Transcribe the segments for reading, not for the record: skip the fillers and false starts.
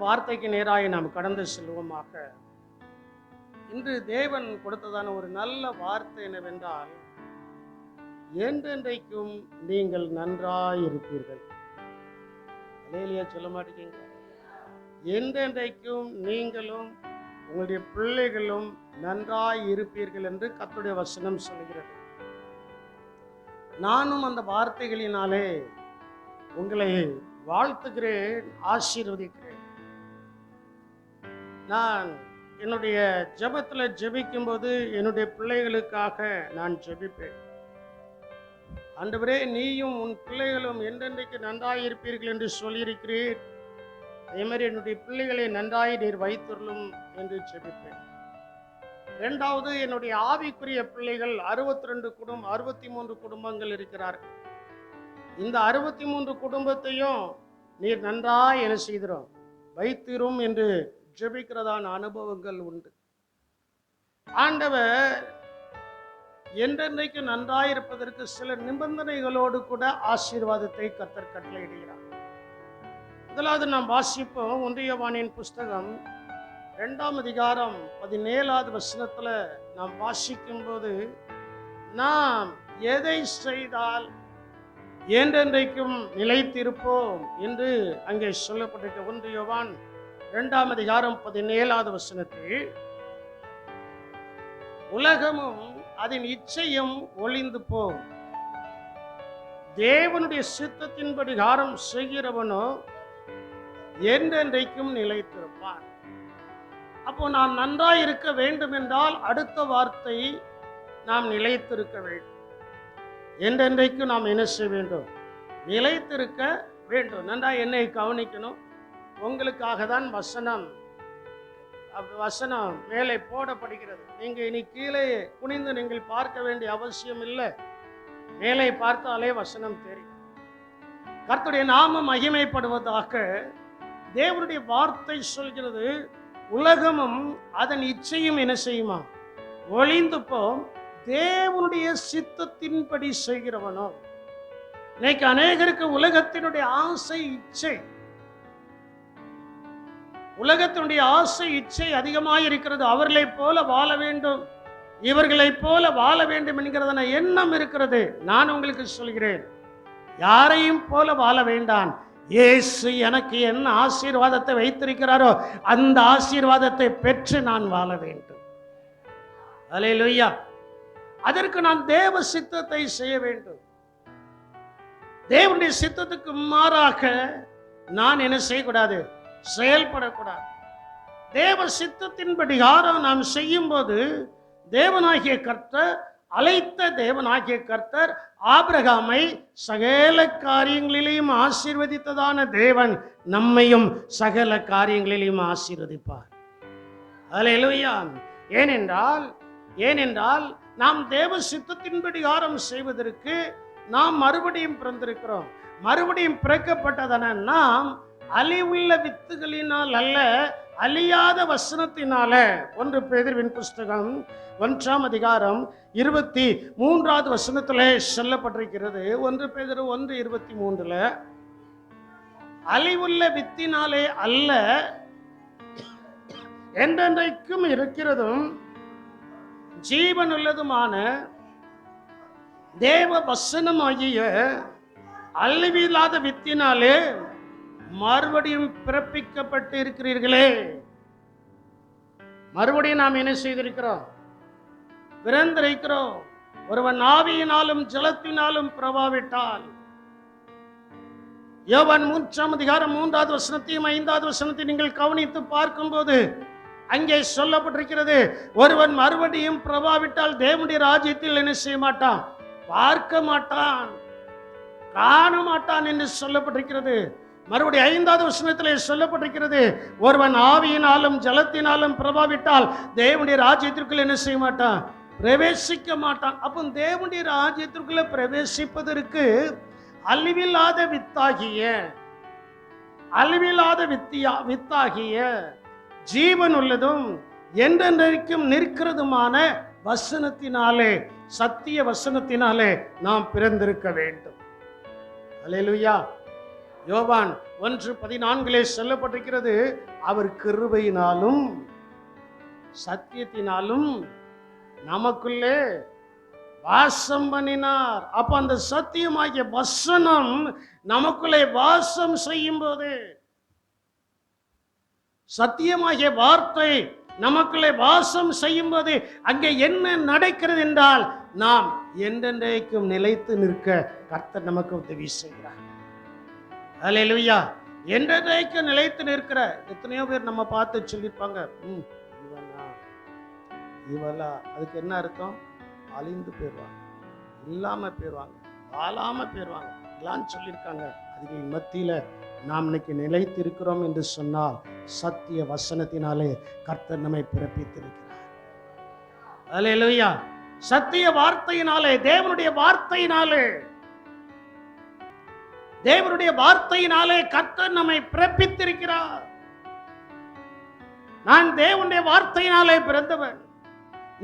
வார்த்தைக்கு நேராக நாம் கடந்து செல்வோமாக. இன்று தேவன் கொடுத்ததான ஒரு நல்ல வார்த்தை என்னவென்றால், என்றென்றைக்கும் நீங்கள் நன்றாயிருப்பீர்கள். அல்லேலூயா சொல்ல மாட்டேங்க. என்றென்றைக்கும் நீங்களும் உங்களுடைய பிள்ளைகளும் நன்றாய் இருப்பீர்கள் என்று கர்த்தருடைய வசனம் சொல்கிறது. நானும் அந்த வார்த்தைகளினாலே உங்களை வாழ்த்துகிறேன், ஆசீர்வதிக்கிறேன். நான் என்னுடைய ஜெபத்தில் ஜெபிக்கும்போது என்னுடைய பிள்ளைகளுக்காக நான் ஜெபிப்பேன். ஆண்டவரே, நீயும் உன் பிள்ளைகளும் என்றென்றைக்கு நன்றாயிருப்பீர்கள் என்று சொல்லியிருக்கிறீர். அதே மாதிரி என்னுடைய பிள்ளைகளை நன்றாய் நீர் வைத்துள்ளும் என்று ஜெபிப்பேன். இரண்டாவது, என்னுடைய ஆவிக்குரிய பிள்ளைகள் 63 குடும்பங்கள் இருக்கிறார்கள். இந்த 63 குடும்பத்தையும் நீர் நன்றாய் என்ன செய்கிறோம் வைத்திரும் என்று ஜெபிக்கிறதான அனுபவங்கள் உண்டு. ஆண்டவர் என்றென்றைக்கு நன்றாயிருப்பதற்கு சில நிபந்தனைகளோடு கூட ஆசீர்வாதத்தை கர்த்தர் கட்டளையிடுகிறார். முதலாவது நாம் வாசிப்போம். 1 யோவானின் புஸ்தகம் 2ஆம் அதிகாரம் 17வது வசனத்துல நாம் வாசிக்கும் போது, நாம் எதை செய்தால் என்றென்றைக்கும் நிலைத்திருப்போம் என்று அங்கே சொல்லப்பட்டிருக்க. 1 யோவான் 2ஆம் அதிகாரம் 17வது வசனத்தில், உலகமும் அதன் இச்சையும் ஒளிந்து போம், தேவனுடைய சித்தத்தின்படி காரம் செய்கிறவனோ என்றென்றைக்கும் நிலைத்திருப்பான். அப்போ நாம் நன்றாய் இருக்க வேண்டும் என்றால் அடுத்த வார்த்தை நாம் நிலைத்திருக்க வேண்டும். என்றென்றைக்கும் நாம் என்ன செய்ய வேண்டும்? நிலைத்திருக்க வேண்டும். நன்றாய் என்னை கவனிக்கணும். உங்களுக்காக தான் வசனம் மேலே போடப்படுகிறது. நீங்க இனி கீழே குனிந்து நீங்கள் பார்க்க வேண்டிய அவசியம் இல்லை. மேலே பார்த்தாலே வசனம் தெரியும். கர்த்தருடைய நாமம் மகிமைப்படுவதாக. தேவனுடைய வார்த்தை சொல்கிறது, உலகமும் அதன் இச்சையும் என்ன செய்யுமா? ஒளிந்து போம், தேவனுடைய சித்தத்தின்படி செய்கிறவனோ. இன்னைக்கு அநேகருக்கு உலகத்தினுடைய ஆசை, இச்சை, உலகத்தினுடைய ஆசை இச்சை அதிகமாக இருக்கிறது. அவர்களைப் போல வாழ வேண்டும், இவர்களைப் போல வாழ வேண்டும் என்கிறதான எண்ணம் இருக்கிறது. நான் உங்களுக்கு சொல்கிறேன், யாரையும் போல வாழ வேண்டாம். இயேசு எனக்கு என்ன ஆசீர்வாதத்தை வைத்திருக்கிறாரோ அந்த ஆசீர்வாதத்தை பெற்று நான் வாழ வேண்டும். அல்லேலூயா. அதற்கு நான் தேவ சித்தத்தை செய்ய வேண்டும். தேவனுடைய சித்தத்துக்கு மாறாக நான் என்ன செய்யக்கூடாது? செயல்படக்கூடாது. தேவ சித்தத்தின்படி நாம் செய்யும் போது, தேவனாகிய கர்த்தர், அழைத்த தேவனாகிய கர்த்தர் ஆபிரகாமை சகல காரியங்களிலேயும் ஆசீர்வதித்ததான தேவன் நம்மையும் சகல காரியங்களிலேயும் ஆசீர்வதிப்பார். அல்லேலூயா. ஏனென்றால் நாம் தேவ சித்தத்தின்படி செய்வதற்கு நாம் மறுபடியும் பிறந்திருக்கிறோம். மறுபடியும் பிறக்கப்பட்டதான நாம் அழிவுள்ள வித்துகளினால் அல்ல, அழியாத வசனத்தினால. 1 பேதுருவின் புஸ்தகம் 1ஆம் அதிகாரம் 23வது வசனத்திலே சொல்லப்பட்டிருக்கிறது. 1 பேதுரு 1:23, அழிவுள்ள வித்தினாலே அல்ல, என்றென்றைக்கும் இருக்கிறதும் ஜீவனுள்ளதுமான தேவ வசனமாகிய அழிவில்லாத வித்தினாலே மறுபடியும் பிறப்பிக்கப்பட்டு இருக்கிறீர்களே. மறுபடியும் நாம் என்ன செய்திருக்கிறோம்? பிறந்திருக்கிறோம். ஒருவன் ஆவியினாலும் ஜலத்தினாலும் பிறவாவிட்டால், யோவான் 3ஆம் அதிகாரம் 3வது வசனத்தையும் 5வது வசனத்தையும் நீங்கள் கவனித்து பார்க்கும்போது அங்கே சொல்லப்பட்டிருக்கிறது, ஒருவன் மறுபடியும் பிறவாவிட்டால் தேவனுடைய ராஜ்யத்தில் என்ன செய்ய மாட்டான்? பார்க்க மாட்டான், காண மாட்டான் என்று சொல்லப்பட்டிருக்கிறது. மறுபடியும் 5வது வசனத்திலே சொல்லப்பட்டிருக்கிறது, ஒருவன் ஆவியினாலும் ஜலத்தினாலும் பிரபாவிட்டால் தேவனுடைய ராஜ்யத்திற்குள் என்ன செய்ய மாட்டான்? பிரவேசிக்க மாட்டான். அப்போ தேவனுடைய ராஜ்யத்திற்குள்ள பிரவேசிப்பதற்கு அழிவில்லாத வித்தாகிய ஜீவன் உள்ளதும் என்றென்றைக்கும் நிற்கிறதுமான வசனத்தினாலே, சத்திய வசனத்தினாலே நாம் பிறந்திருக்க வேண்டும். அல்லேலூயா. யோவான் 1:14 சொல்லப்பட்டிருக்கிறது, அவர் கிருபையினாலும் சத்தியத்தினாலும் நமக்குள்ளே வாசம் பண்ணினார். அப்ப அந்த சத்தியமாகிய வசனம் நமக்குள்ளே வாசம் செய்யும் போது, சத்தியமாகிய வார்த்தை நமக்குள்ளே வாசம் செய்யும் போது அங்கே என்ன நடக்கிறது என்றால், நாம் என்றென்றைக்கும் நிலைத்து நிற்க கர்த்தர் நமக்கு உதவி செய்கிறார். அல்லேலூயா. என்றென்றைக்கும் நிலைத்து நிற்கிற எத்தனையோ பேர் நம்ம பார்த்து சொல்லியிருப்பாங்க, இவளா, அதுக்கு என்ன அர்த்தம்? அழிந்து போயிடுவாங்க, இல்லாம போயிடுவாங்க, வாழாம போயிடுவாங்க எல்லாம் சொல்லியிருக்காங்க. அதுக்கு மத்தியில நாம் இன்னைக்கு நிலைத்து இருக்கிறோம் என்று சொன்னால் சத்திய வசனத்தினாலே கர்த்தர் நம்மை பிறப்பித்திருக்கிறார். அல்லேலூயா. சத்திய வார்த்தையினாலே, தேவனுடைய வார்த்தையினாலே கர்த்தர் நம்மை பிறப்பித்திருக்கிறார். நான் தேவனுடைய வார்த்தையினாலே பிறந்தவன்,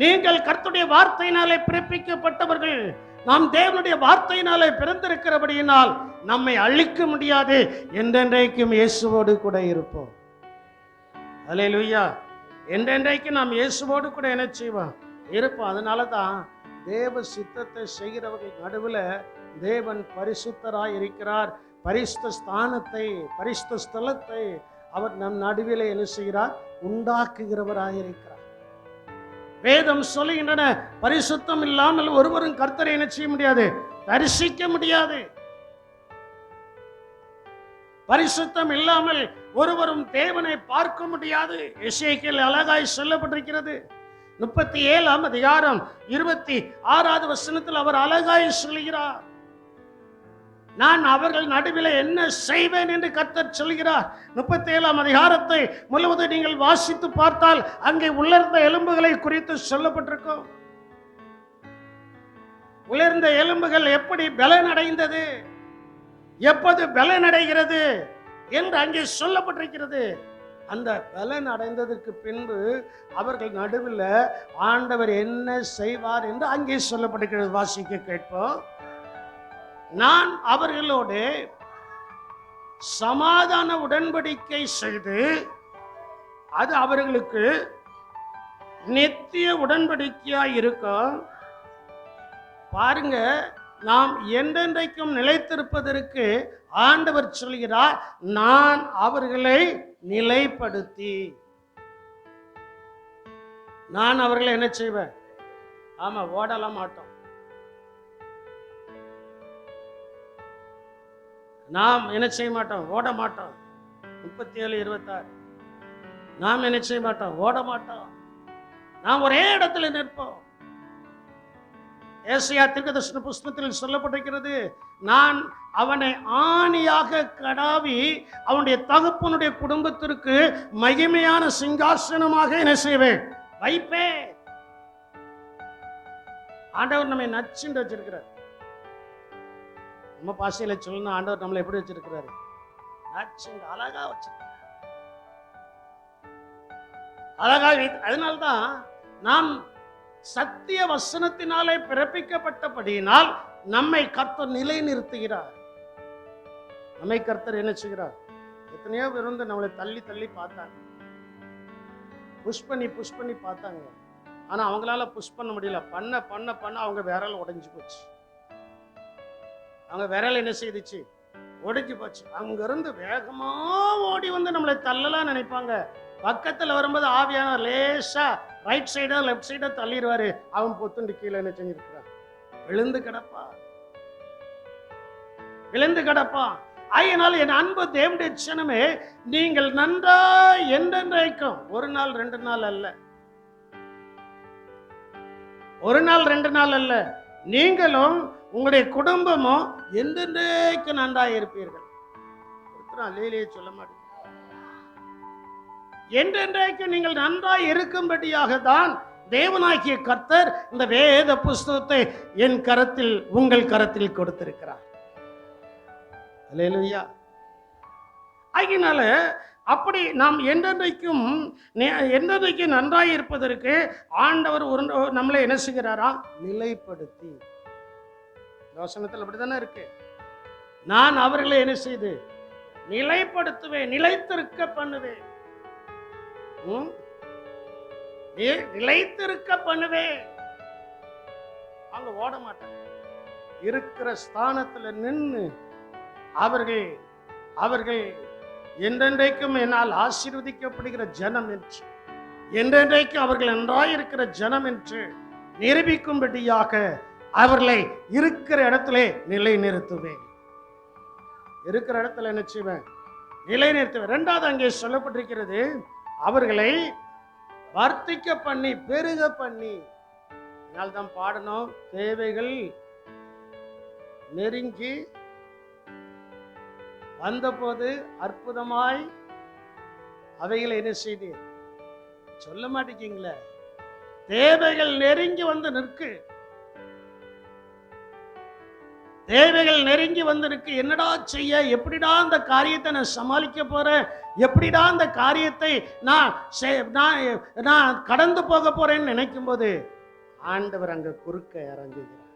நீங்கள் கர்த்தருடைய வார்த்தையினாலே பிறப்பிக்கப்பட்டவர்கள். நாம் தேவனுடைய வார்த்தையினாலே பிறந்திருக்கிறபடியினால் நம்மை அழிக்க முடியாது, என்றென்றைக்கும் இயேசுவோடு கூட இருப்போம். அல்லேலூயா. என்றென்றைக்கும் நாம் இயேசுவோடு கூட என்ன செய்வோம்? இருப்போம். அதனால தான் தேவ சித்தத்தை செய்கிறவர்கள் நடுவில் தேவன் பரிசுத்தராய் இருக்கிறார். பரிசுத்த ஸ்தானத்தை, பரிசுத்த ஸ்தலத்தை அவர் நம் நடுவில் என்ன செய்கிறார்? உண்டாக்குகிறவராய் இருக்கிறார். வேதம் சொல்லுகின்றன, பரிசுத்தம் இல்லாமல் ஒருவரும் கர்த்தரை என்ன செய்ய முடியாது? தரிசிக்க முடியாது. பரிசுத்தம் இல்லாமல் ஒருவரும் தேவனை பார்க்க முடியாது. எசேக்கியேல் அழகாய் சொல்லப்பட்டிருக்கிறது. 37ஆம் அதிகாரம் 26வது வசனத்தில் அவர் அழகாய் சொல்கிறார், நான் அவர்கள் நடுவில் என்ன செய்வேன் என்று கர்த்தர் சொல்கிறார். 37ஆம் அதிகாரத்தை முழுவதும் நீங்கள் வாசித்து பார்த்தால் அங்கே உலர்ந்த எலும்புகளை குறித்து சொல்லப்பட்டிருக்கும். உலர்ந்த எலும்புகள் எப்படி பலனடைந்தது, எப்போது பலனடைகிறது என்று அங்கே சொல்லப்பட்டிருக்கிறது. அந்த பலன் அடைந்ததற்கு பின்பு அவர்கள் நடுவில் ஆண்டவர் என்ன செய்வார் என்று அங்கே சொல்லப்பட்டிருக்கிறது. வாசிக்க கேட்போம். நான் அவர்களோடு சமாதான உடன்படிக்கை செய்து அது அவர்களுக்கு நித்திய உடன்படிக்கையாய் இருக்கும். பாருங்க, நாம் என்றென்றைக்கும் நிலைத்திருப்பதற்கு ஆண்டவர் சொல்கிறார், நான் அவர்களை நிலைப்படுத்தி நான் அவர்களை என்ன செய்வேன்? ஆமா, ஓடலாம் மாட்டோம். நாம் என்ன செய்ய மாட்டோம்? ஓட மாட்டோம். 37:26 நாம் என்ன செய்ய மாட்டோம்? ஓட மாட்டோம். நாம் ஒரே இடத்துல நிற்போம். ஏசாயா தீர்க்கதரிசன புஸ்தகத்தில் சொல்லப்பட்டிருக்கிறது, நான் அவனை ஆணியாக கடாவி அவனுடைய தகப்பனுடைய குடும்பத்திற்கு மகிமையான சிங்காசனமாக என்ன செய்வேன்? வைப்பேன். ஆண்டவர் நம்மை நச்சுன்னு வச்சிருக்கிறார். நம்ம பாசையில சொல்லணும், ஆண்டவர் நம்மளை எப்படி வச்சிருக்கிறாரு? நச்சுன்னு அழகா வச்சிருக்கிறார். அழகா. அதனால்தான் நாம் சத்திய வசனத்தினாலே பிறப்பிக்கப்பட்டபடியினால் நம்மை கர்த்தர் நிலை நிறுத்துகிறார். நம்மை கர்த்தர் என்ன செய்கிறார்? எத்தனையோ பேர் வந்து நம்மளை தள்ளி தள்ளி பார்த்தாங்க, புஷ் பண்ணி பார்த்தாங்க. ஆனா அவங்களால புஷ் பண்ண முடியல. பண்ண பண்ண பண்ண அவங்க விரல் உடைஞ்சு போச்சு. அவங்க விரல் என்ன செய்துச்சு? ஒடிஞ்சு போச்சு. அங்க இருந்து வேகமா ஓடி வந்து நம்மளை தள்ளலாம் நினைப்பாங்க. பக்கத்துல வரும்போது ஆவியானவர் லேசா ரைட் சைடோ லெப்ட் சைடோ தள்ளிடுவாரு. அவன் பொத்துண்டு கீழே என்ன செஞ்சிருக்கிறான்? விழுந்து கிடப்பான். ஆகையினால் என் அன்பு தேவனுடைய ஜனமே, நீங்கள் நன்றா என்றென்றைக்கும், ஒரு நாள் 2 நாள் அல்ல, ஒரு நாள் 2 நாள் அல்ல, நீங்களும் உங்களுடைய குடும்பமும் என்றென்றைக்கு நன்றாக இருப்பீர்கள். அல்லேலூயா சொல்ல மாட்டேங்க. என்றென்றைக்கு நீங்கள் நன்றாய் இருக்கும்படியாக தான் தேவனாகிய கர்த்தர் இந்த வேத புஸ்தகத்தை என் கரத்தில், உங்கள் கரத்தில் கொடுத்திருக்கிறார். அல்லேலூயா. ஆகினால அப்படி நாம் என்றென்றைக்கும் நன்றாய் இருப்பதற்கு ஆண்டவர் நம்மளை என்ன செய்கிறாரா? நிலைப்படுத்தி. வசனத்தில் அப்படித்தானே இருக்கு, நான் அவர்களை என்ன செய்து நிலைப்படுத்துவேன், நிலைத்திருக்க பண்ணுவேன். நிலைத்திருக்க பண்ணுவேன். அவங்க ஓட மாட்டாங்க. இருக்கிற ஸ்தானத்துல நின்று அவர்கள் அவர்கள் என்றென்றைக்கும் என்னால் ஆசீர்வதிக்கப்படுகிற ஜனம் என்று, என்றென்றைக்கும் அவர்கள் நன்றாயிருக்கிற ஜனம் என்று நிரூபிக்கும்படியாக அவர்களை இருக்கிற இடத்திலே நிலை நிறுத்துவேன். இருக்கிற இடத்துல என்ன செய்வேன்? நிலை நிறுத்துவேன். இரண்டாவது அங்கே சொல்லப்பட்டிருக்கிறது, அவர்களை வர்த்திக்க பண்ணி பெருக பண்ணி. தான் பாடணும், தேவைகள் நெருங்கி வந்தபோது அற்புதமாய் அவைகளை என்ன செய்து சொல்ல மாட்டேங்கீங்களே. தேவைகள் நெருங்கி வந்து நிற்கு, தேவைகள் நெருங்கி வந்து நிற்கு. என்னடா செய்ய, எப்படிடா அந்த காரியத்தை நான் சமாளிக்க போறேன், எப்படிடா அந்த காரியத்தை நான் கடந்து போக போறேன்னு நினைக்கும் போது ஆண்டவர் அங்க குறுக்க இறங்குகிறார்.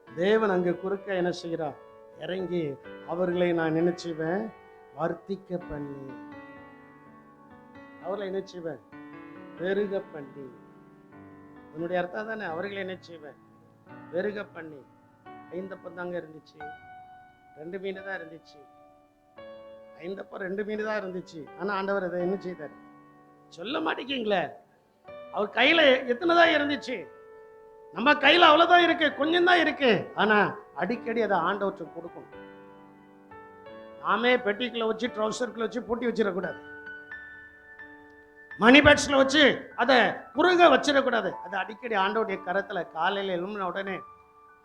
தேவன் அங்க குறுக்க என்ன செய்கிறார்? இறங்கி அவர்களை நான் நினைச்சுவேன் வர்த்திக்க பண்ணி, அவர்களை என்ன செய்வேன்? பெருக பண்ணி. என்னுடைய அர்த்தம் தானே, அவர்களை என்ன செய்வேன்? பெருக பண்ணி. 5 அப்பம் தாங்க இருந்துச்சு, 2 மீன் தான் இருந்துச்சு. 5 அப்பம் 2 மீன் தான் இருந்துச்சு. ஆனா ஆண்டவர் அதை என்ன செய்தார்? சொல்ல மாட்டேங்கீங்களே. அவர் கையில எத்தனை தான் இருந்துச்சு? நம்ம கையில அவ்வளவுதான் இருக்கு, கொஞ்சம் தான் இருக்கு. ஆனா அடிக்கடி அதை ஆண்டவருக்கு கொடுக்கணும். நாமே பெட்டிக்குள்ள வச்சு, ட்ரௌசருக்குள்ள வச்சு பூட்டி வச்சிடக்கூடாது. மணி பேக்ஸ்ல வச்சு அதை குறுக வச்சிடக்கூடாது. அது அடிக்கடி ஆண்டவருடைய கரத்துல காலையில எழும்பின உடனே,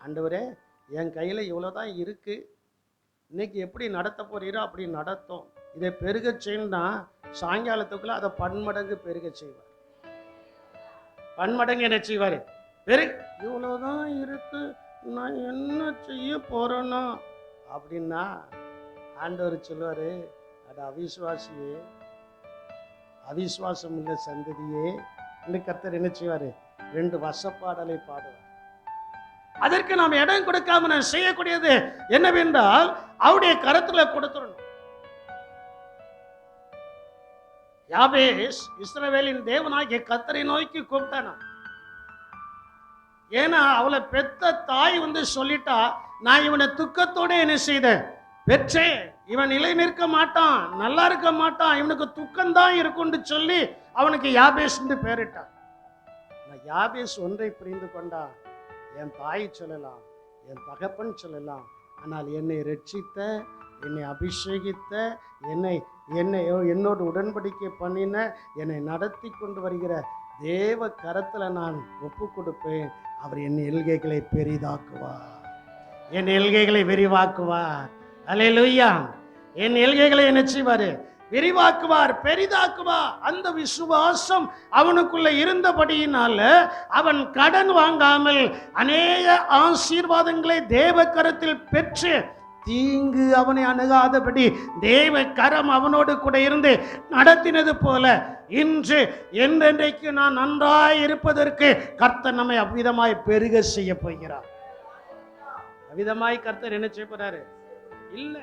ஆண்டவரே என் கையில இவ்வளவுதான் இருக்கு, இன்னைக்கு எப்படி நடத்த போறீரோ அப்படி நடத்தும். இதை பெருக செய்யணும்னா சாயங்காலத்துக்குள்ள அதை பன்மடங்கு பெருக செய்வார். பன்மடங்கு என்ன செய்வாரு? இவ்வளவுதான் இருக்கு, நான் என்ன செய்ய போறேன்னா அப்படின்னா ஆண்டவர் சொல்லுவாரு, அது அவிசுவாசியே, அவிசுவாசம் உள்ள சந்ததியே. இன்னைக்கு கர்த்தர் என்ன செய்வாரு? 2 வசப்பாடலை பாடுவார். அதற்கு நாம் இடம் கொடுக்காம நான் செய்யக்கூடியது என்னவென்றால் அவருடைய கரத்துல கொடுத்துடணும். யாபேஸ் இஸ்ரவேலின் தேவனாகிய கர்த்தரை நோக்கி கூப்பிட்டானா. ஏன்னா அவளை பெத்த தாய் சொல்லிட்டா, நான் இவனை துக்கத்தோட என்ன செய்தேன்? பெற்றேன். இவன் நிலை நிற்க மாட்டான், நல்லா இருக்க மாட்டான், இவனுக்கு துக்கம்தான் இருக்கும்னு சொல்லி அவனுக்கு யாபேஸ் பேரிட்டான். யாபேஸ் ஒன்றை புரிந்து கொண்டா, என் தாய் சொல்லலாம், என் தகப்பன் சொல்லலாம், ஆனால் என்னை ரட்சித்த, என்னை அபிஷேகித்த, என்னோடு உடன்படிக்கை பண்ணின, என்னை நடத்தி கொண்டு வருகிற தேவ கரத்துல நான் ஒப்பு கொடுப்பேன். அவர் என் எல்கைகளை பெரிதாக்குவார், என் எல்கைகளை விரிவாக்குவார். அல்லேலூயா. என் எல்கைகளை என்ன செய்வாரு? விரிவாக்குவார், பெரிதாக்குவார். அந்த விசுவாசம் அவனுக்குள்ள இருந்தபடியினால அவன் கடன் வாங்காமல் அநேக ஆசீர்வாதங்களை தேவ கரத்தில் பெற்று தீங்கு அவனை அணுகாதபடி தேவ கரம் அவனோடு கூட இருந்து நடத்தினது போல இன்று என்றென்றைக்கு நான் நன்றாய் இருப்பதற்கு கர்த்தர் நம்மை அவ்விதமாய் பெருக செய்ய போகிறார். அவ்விதமாய் கர்த்தர் என்ன செய்ய போறாரு? இல்ல,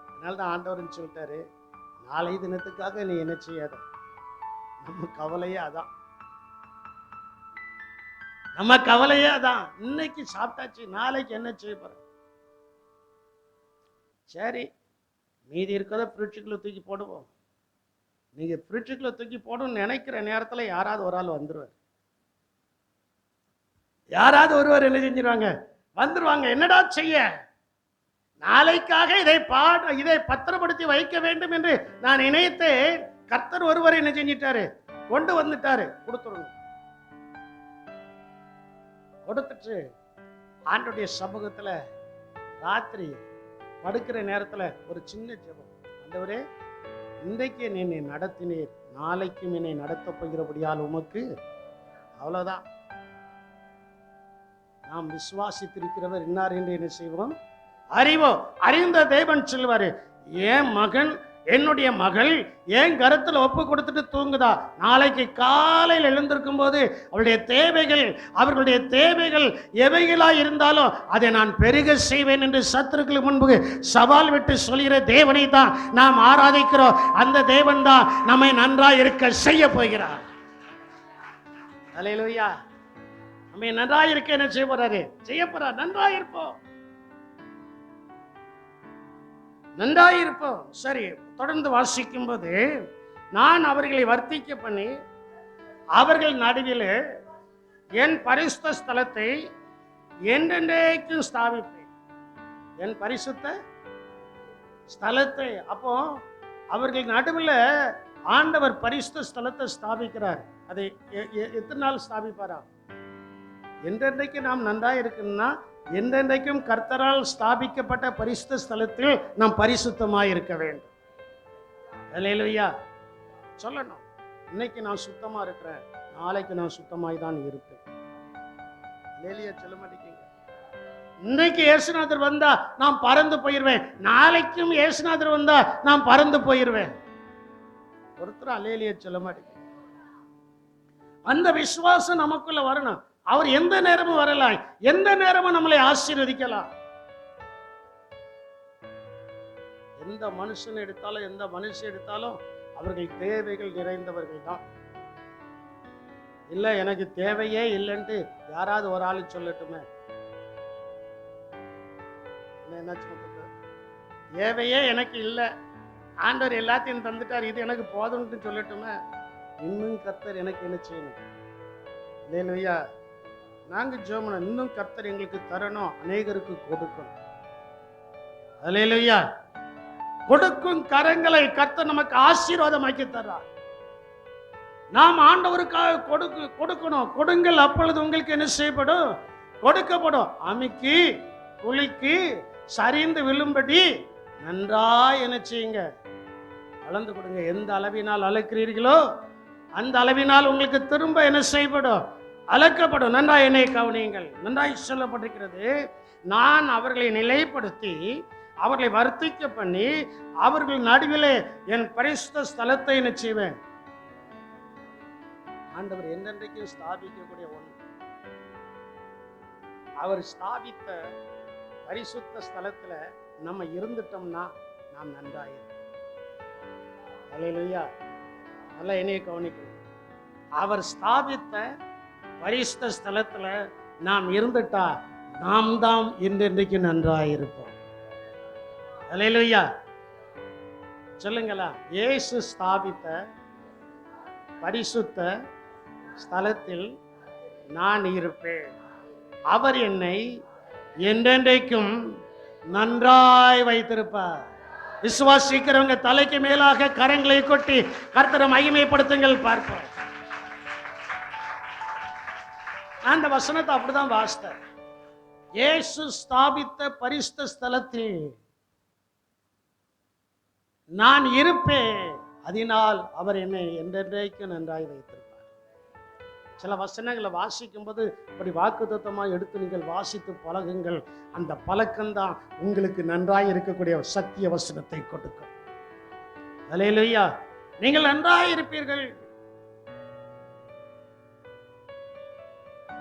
அதனால்தான் ஆண்டவர்னு சொல்லிட்டாரு, நாளை தினத்துக்காக நீ என்ன செய்யாத. நம்ம கவலையே அதான், நம்ம கவலையே அதான். இன்னைக்கு சாப்பிட்டாச்சு, நாளைக்கு என்ன செய்ய போற? சரி, மீதி இருக்கிறத ஃப்ரிட்ஜுக்குள்ள தூக்கி போடுவோம். நீங்க ஃப்ரிட்ஜுக்குள்ள தூக்கி போடணும்னு நினைக்கிற நேரத்துல யாராவது ஒரு ஆள் வந்துருவார். யாராவது ஒருவர் என்ன செஞ்சிருவாங்க? வந்துருவாங்க. என்னடா செய்ய? நாளைக்காக இதை பத்திரப்படுத்தி வைக்க வேண்டும் என்று நான் நினைத்தேன். கர்த்தர் ஒருவர் என்ன செஞ்சிட்டாரு? கொண்டு வந்துட்டாரு. கொடுத்துடணும். கொடுத்துட்டு ஆண்டவருடைய சமூகத்துல ராத்திரி படுக்கிற நேரத்துல ஒரு சின்ன ஜெபம். ஆண்டவரே, இன்றைக்கு என்னை நடத்தினீர், நாளைக்கும் என்னை நடத்த போகிறபடியால் உமக்கு. அவ்வளவுதான். நாம் விசுவாசித்திருக்கிறவர் இன்னார் என்று என்ன செய்வோம்? அறிவோம். அறிந்த தேவன் சொல்வாரு, என் மகன் என்னுடைய மகள் என் கருத்துல ஒப்பு கொடுத்துட்டு தூங்குதா, நாளைக்கு காலையில் எழுந்திருக்கும் போது அவர்களுடைய தேவைகள் எவைகளா இருந்தாலும் அதை நான் பெருக செய்வேன் என்று சத்துருக்களுக்கு முன்பு சவால் விட்டு சொல்கிற தேவனை தான் நாம் ஆராதிக்கிறோம். அந்த தேவன் தான் நம்மை நன்றாய் இருக்க செய்ய போகிறார். அல்லேலூயா. நம்ம நன்றாய் இருக்க என்ன செய்ய போறார்? நன்றாயிருப்போம். சரி, தொடர்ந்து வாசிக்கும் போது, நான் அவர்களை வர்த்திக்க பண்ணி அவர்கள் நடுவில் என் பரிசுத்த ஸ்தலத்தை என்றென்றைக்கும் ஸ்தாபிப்பேன். என் பரிசுத்த ஸ்தலத்தை. அப்போ அவர்கள் நடுவில் ஆண்டவர் பரிசுத்த ஸ்தலத்தை ஸ்தாபிக்கிறார். அதை எத்தனை நாள் ஸ்தாபிப்பாரா? என்றென்றைக்கு நாம் நன்றாய் இருக்குன்னா, என்றென்றைக்கும் கர்த்தரால் ஸ்தாபிக்கப்பட்ட பரிசுத்த ஸ்தலத்தில் நாம் பரிசுத்தமாய் இருக்க வேண்டும். அல்லேலூயா. சொல்லணும், இன்னைக்கு நான் சுத்தமா இருக்கிறேன், நாளைக்கு நான் சுத்தமாய் தான் இருப்பேன். அல்லேலூயா. சொல்ல மாட்டேங்க. இன்னைக்கு இயேசுநாதர் வந்தா நான் பறந்து போயிருவேன், நாளைக்கும் இயேசுநாதர் வந்தா நான் பறந்து போயிருவேன். ஒருத்தர் அல்லேலூயா சொல்ல மாட்டேங்க. அந்த விசுவாசம் நமக்குள்ள வரணும். அவர் எந்த நேரமும் வரலாம், எந்த நேரமும் நம்மளை ஆசீர்வதிக்கலாம். எந்த மனுஷன் எடுத்தாலும் எந்த மனுஷன் எடுத்தாலும் அவர்கள் தேவைகள் நிறைந்தவர்கள் தான். இல்ல எனக்கு தேவையே இல்லைன்ட்டு யாராவது ஒரு ஆளு சொல்லட்டுமே, என்ன தேவையே எனக்கு இல்லை, ஆண்டவர் எல்லாத்தையும் தந்துட்டார், இது எனக்கு போதும்னு சொல்லட்டுமே. இன்னும் கர்த்தர் எனக்கு என்ன செய்யணும்? அல்லேலூயா. நாங்க ஜெபம் இன்னும் கர்த்தர் எங்களுக்கு தரணும், அநேகருக்கு கொடுக்கணும். அல்லேலூயா. கொடுக்கும் கரங்களை கர்த்தர் நமக்கு ஆசீர்வாதமாக்கி தர்றார். நாம் ஆண்டவருக்காக கொடுக்கணும். கொடுங்கள், அப்பொழுது உங்களுக்கு என்ன செய்யப்படும்? கொடுக்கப்படும். அமுக்கி குலுக்கி சரிந்து விழும்படி நன்றாய் என்ன செய்யுங்க? அளந்து கொடுங்க. எந்த அளவினால் அளக்கிறீர்களோ அந்த அளவினால் உங்களுக்கு திரும்ப என்ன செய்யப்படும்? அளக்கப்படும். நன்றாய் என்னை கவனியுங்கள். நன்றாய் சொல்லப்பட்டிருக்கிறது, நான் அவர்களை நிலைப்படுத்தி அவர்களை வர்த்திக்க பண்ணி அவர்கள் நடுவிலே என் பரிசுத்த ஸ்தலத்தை என்ன செய்வேன்? ஆண்டவர் என்றென்றைக்கும் ஸ்தாபிக்கக்கூடிய ஒன்று. அவர் ஸ்தாபித்த பரிசுத்த ஸ்தலத்துல நம்ம இருந்துட்டோம்னா நாம் நன்றாயிருக்கோம். அல்லேலூயா. நல்லா என்னைய கவனிக்கணும். அவர் ஸ்தாபித்த பரிசுத்த ஸ்தலத்துல நாம் இருந்துட்டா நாம் தான் என்றென்றைக்கு நன்றாயிருப்போம். அல்லேலூயா. சொல்லுங்களா? இயேசு ஸ்தாபித்த பரிசுத்த ஸ்தலத்தில் நான் இருப்பேன், அவர் என்னை என்றென்றைக்கும் நன்றாய் வைத்திருப்பார். விசுவாசிக்கிறவங்க தலைக்கு மேலாக கரங்களை கொட்டி கர்த்தரை மகிமைப்படுத்துங்கள் பார்ப்போம். அந்த வசனத்தை அப்படிதான் வாசித்தார். இயேசு ஸ்தாபித்த பரிசுத்த ஸ்தலத்தில் நான் இருப்பேன், அதனால் அவர் என்னை என்றென்றைக்கும் நன்றாய் வைத்திருப்பார். சில வசனங்களை வாசிக்கும் போது அப்படி வாக்குத்தத்தமாக எடுத்து நீங்கள் வாசித்து பழகுங்கள். அந்த பழக்கம்தான் உங்களுக்கு நன்றாய் இருக்கக்கூடிய சத்திய வசனத்தை கொடுக்கும். அல்லேலூயா. நீங்கள் நன்றாய் இருப்பீர்கள்.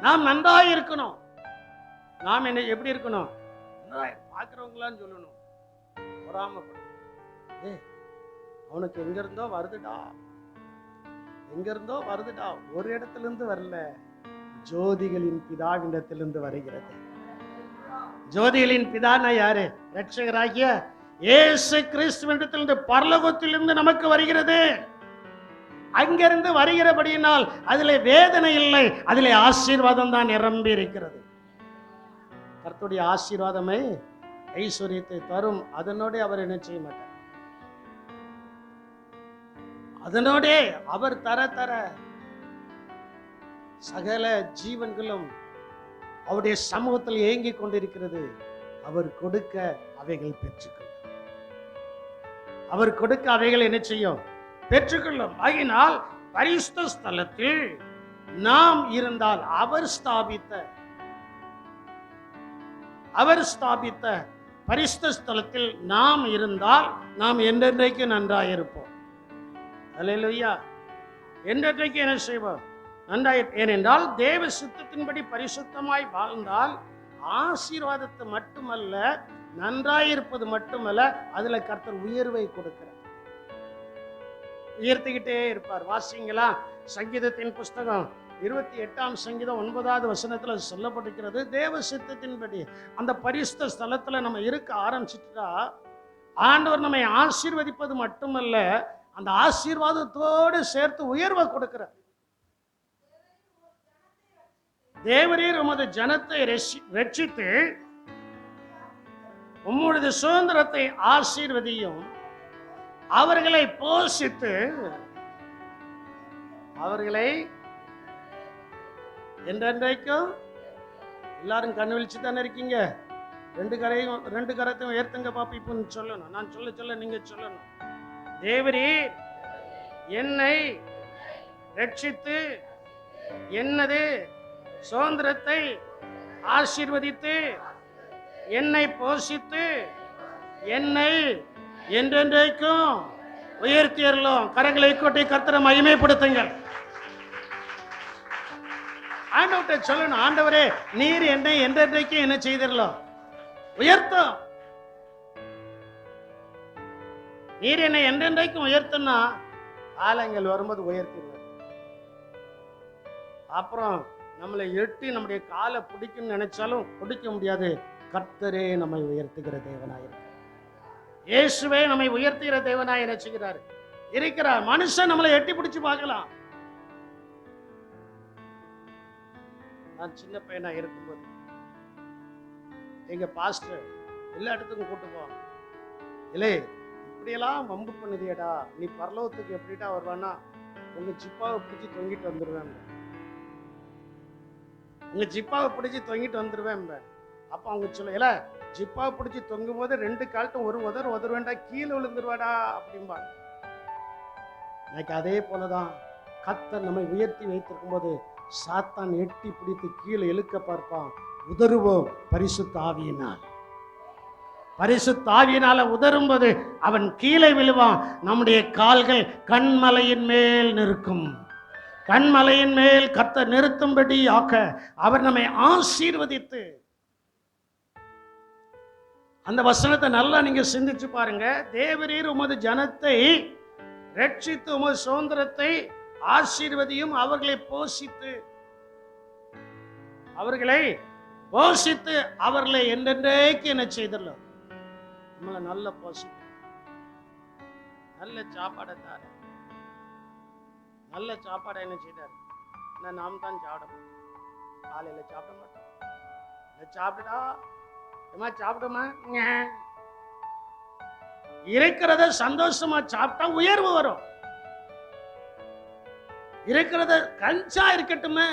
நாம் நன்றாய் இருக்கணும். நாம் என்ன எப்படி இருக்கணும்? பார்க்கிறவங்களான்னு சொல்லணும், பொறாமப்படும். அவனுக்கு எங்க இருந்தோ வருதுடா, ஒரு இடத்துல இருந்து வரல, ஜோதிகளின் பிதாவிடத்திலிருந்து வருகிறது. ஜோதிகளின் பிதானா யாரு? ரட்சகராகிய இயேசு கிறிஸ்துவிடத்திலிருந்து, பரலோகத்திலிருந்து நமக்கு வருகிறது. அங்கிருந்து வருகிறபடியினால் அதிலே வேதனை இல்லை, அதிலே ஆசீர்வாதம் தான் நிரம்பி இருக்கிறது. கர்த்தருடைய ஆசீர்வாதமே ஐஸ்வர்யத்தை தரும். அதனோட அவர் என்ன செய்ய மாட்டார். அதனோட அவர் தர சகல ஜீவன்களும் அவருடைய சமூகத்தில் ஏங்கிக் கொண்டிருக்கிறது. அவர் கொடுக்க அவைகள் பெற்றுக்கொள்ளும். அவர் கொடுக்க அவைகள் என்ன செய்யும்? பெற்றுக்கொள்ளும். ஆகினால் பரிசுத்த ஸ்தலத்தில் நாம் இருந்தால் அவர் ஸ்தாபித்த பரிசுத்த ஸ்தலத்தில் நாம் இருந்தால் நாம் என்றென்றைக்கு நன்றாயிருப்போம். அல்லேலூயா. என்றென்றைக்கு என்ன செய்வோம்? நன்றாய். ஏனென்றால் தேவ சித்தத்தின்படி பரிசுத்தமாய் வாழ்ந்தால் ஆசீர்வாதத்தை மட்டுமல்ல, நன்றாயிருப்பது மட்டுமல்ல, அதுல கர்த்தர் உயர்வை கொடுக்கிறார், உயர்த்திக்கிட்டே இருப்பார். வாசிங்களா, சங்கீதத்தின் புஸ்தகம் 28ஆம் சங்கீதம் 9வது வசனத்துல சொல்லப்பட்டிருக்கிறது, தேவ சித்தத்தின்படி அந்த பரிசுத்த ஸ்தலத்துல நம்ம இருக்க ஆரம்பிச்சுட்டா ஆண்டவர் நம்மை ஆசீர்வதிப்பது மட்டுமல்ல, அந்த ஆசீர்வாதத்தோடு சேர்த்து உயர்வை கொடுக்கிறார். தேவரீர் உமது ஜனத்தை ரட்சித்து உம்முடைய சுதந்திரத்தை ஆசீர்வதியும், அவர்களை போஷித்து அவர்களை என்றென்றைக்கும். எல்லாரும் கண்ணு விழிச்சு தானே இருக்கீங்க? ரெண்டு கரத்தையும் உயர்த்துங்க பாப்பா. இப்போ சொல்லணும், நான் சொல்ல சொல்ல நீங்க சொல்லணும். தேவரீர் என்னை ரட்சித்து என்னது சுதந்திரத்தை ஆசீர்வதித்து என்னை போஷித்து என்னை என்றென்றைக்கும் உயர்த்தியறலும். கரங்களை கொட்டி கர்த்தரை மகிமைப்படுத்துங்கள். ஆண்டவர்கிட்ட சொல்லணும், ஆண்டவரே நீர் என்னை என்றென்றைக்கும் என்ன செய்திடலாம்? உயர்த்தும். நீர் என்னை என்றென்றைக்கும் உயர்த்துனா காலங்கள் வரும்போது உயர்த்திடுவார். அப்புறம் நம்மளை எட்டி நம்முடைய காலை பிடிக்குன்னு நினைச்சாலும் பிடிக்க முடியாது. கர்த்தரே நம்மை உயர்த்துகிற தேவனாயிருக்கிறார். இயேசுவே நம்மை உயர்த்துகிற தேவனாய் நினைச்சுகிறார் இருக்கிறார். மனுஷன் நம்மளை எட்டி பிடிச்சு பார்க்கலாம். நான் சின்ன பையனா இருக்கும்போது எங்க பாஸ்டர் எல்லா இடத்துக்கும் கூட்டு போவாங்க. இல்லை இப்படியெல்லாம் வம்பு பண்ணுதியடா, நீ பரலோகத்துக்கு எப்படிட்டா வருவானா, உங்க ஜிப்பாவை பிடிச்சி தொங்கிட்டு வந்துடுவேன், உங்க ஜிப்பாவை பிடிச்சி தொங்கிட்டு வந்துடுவேன். அப்ப அவங்க சொல்ல, இல்ல ஜிப்பாவை பிடிச்சி தொங்கும் போது 2 கால்ட்டும் ஒரு உதறுவேண்டா, கீழே விழுந்துருவாடா அப்படிம்பாங்க. எனக்கு அதே போலதான் கர்த்தர் நம்மை உயர்த்தி வைத்திருக்கும் போது சாத்தான் எட்டி பிடித்து கீழே இழுக்க பார்ப்பான். உதறுவோம் பரிசுத்த ஆவியினால். பரிசுத்த ஆவியினால உதரும்போது அவன் கீழே விழுவான். நம்முடைய கால்கள் கண்மலையின் மேல் நிற்கும். கண்மலையின் மேல் கர்த்தர் நிறுத்தும்படி ஆக்க அவர் நம்மை ஆசீர்வதித்து. அந்த வசனத்தை நல்லா நீங்க சிந்திச்சு பாருங்க. தேவரீர் உமது ஜனத்தை ரட்சித்து உமது சுதந்திரத்தை ஆசீர்வதியும், அவர்களை போஷித்து அவர்களை என்றென்றைக்கு என்ன செய்தரலாம்? நம்மளை நல்ல போஷித்து நல்ல சாப்பாடை தார. நல்ல சாப்பாடை என்ன செய்தார்? நாம் தான் சாப்பிட மாட்டோம். காலையில சாப்பிட மாட்டோம். சாப்பிடுடா சாப்பிடுமா, இருக்கிறத சந்தோஷமா சாப்பிட்டா உயர்வு வரும். இருக்கிறத கஞ்சா இருக்கட்டுமே,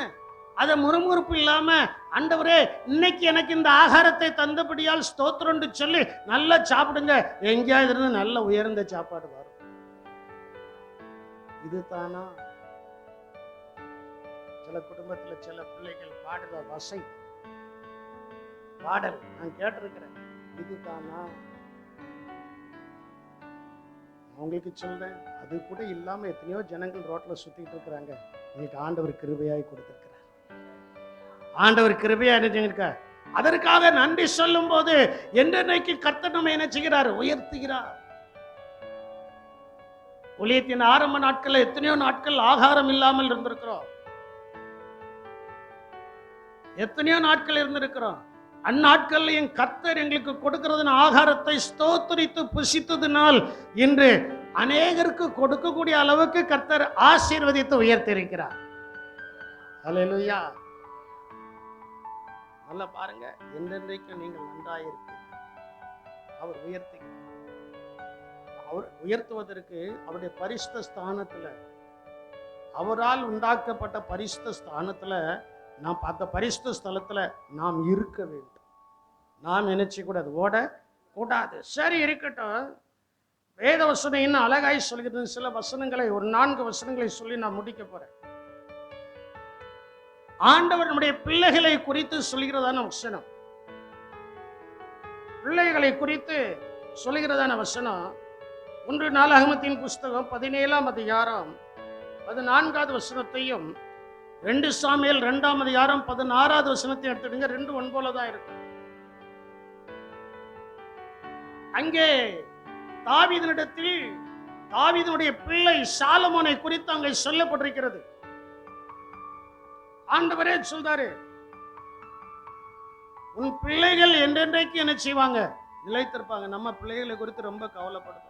அத முறுமுறுப்பு இல்லாம, ஆண்டவரே இன்னைக்கு எனக்கு இந்த ஆகாரத்தை தந்தபடியால் ஸ்தோத்திரம் சொல்லி நல்லா சாப்பிடுங்க. எங்கேயாவது இருந்து நல்ல உயர்ந்த சாப்பாடு வரும். இதுதானா சில குடும்பத்துல சில பிள்ளைகள் பாடுற வசை பாடல் நான் கேட்டிருக்கிறேன். இதுதானா? அவங்களுக்கு சொல்றேன், அது கூட இல்லாம எத்தனையோ ஜனங்கள் ரோட்ல சுத்திட்டு இருக்கிறாங்க. இன்னைக்கு ஆண்டவர் கிருபையாய் கொடுத்திருக்கிறார். ஆண்டவர் கிருபையா என்ன அதற்காக நன்றி சொல்லும் போது என்றென்னைக்கு கர்த்தர் நம்மை என்ன செய்கிறார்? உயர்த்துகிறார். ஊழியத்தின் ஆரம்ப நாட்கள்ல எத்தனையோ நாட்கள் ஆகாரம் இல்லாமல் இருந்திருக்கிறோம். எத்தனையோ நாட்கள் இருந்திருக்கிறோம். அந்நாட்கள்லையும் கர்த்தர் எங்களுக்கு கொடுக்கிறதுன ஆகாரத்தை ஸ்தோத்திரித்து புசித்ததினால் இன்று அநேகருக்கு கொடுக்கக்கூடிய அளவுக்கு கர்த்தர் ஆசீர்வதித்து உயர்த்தியிருக்கிறார். அல்லேலூயா. நல்லா பாருங்க, என்றென்றைக்கும் நீங்கள் நன்றாயிருப்பீர்கள். அவர் உயர்த்துகிறார். அவர் உயர்த்துவதற்கு அவருடைய பரிசுத்த ஸ்தானத்துல, அவரால் உண்டாக்கப்பட்ட பரிசுத்த ஸ்தானத்துல நாம் அந்த பரிசுத்த ஸ்தலத்துல நாம் இருக்க வேண்டும். நாம் நினைச்சு கூடாது, ஓட கூடாது. சரி இருக்கட்டும். வேத வசனம் இன்னும் அழகாய் சொல்கிறது. சில வசனங்களை, ஒரு 4 வசனங்களை சொல்லி நான் முடிக்க போறேன். ஆண்டவர் நம்முடைய பிள்ளைகளை குறித்து சொல்கிறதான வசனம். பிள்ளைகளை குறித்து சொல்கிறதான வசனம் 1 நாளாகமத்தின் புஸ்தகம் 17ஆம் அதிகாரம் 14வது வசனத்தையும் 2 சாமுவேல் 2ஆம் அதிகாரம் 16வது வசனத்தையும் எடுத்துடுங்க. 2 ஒன் போல தான் இருக்கும். அங்கே தாவீதினிடத்தில் தாவீதுடைய பிள்ளை சாலமோனை குறித்து அங்கே சொல்லப்பட்டிருக்கிறது. ஆண்டவரே சொல்றாரு, உன் பிள்ளைகள் என்றென்றைக்கு என்ன செய்வாங்க? நிலைத்திருப்பாங்க. நம்ம பிள்ளைகளை குறித்து ரொம்ப கவலைப்படுறோம்.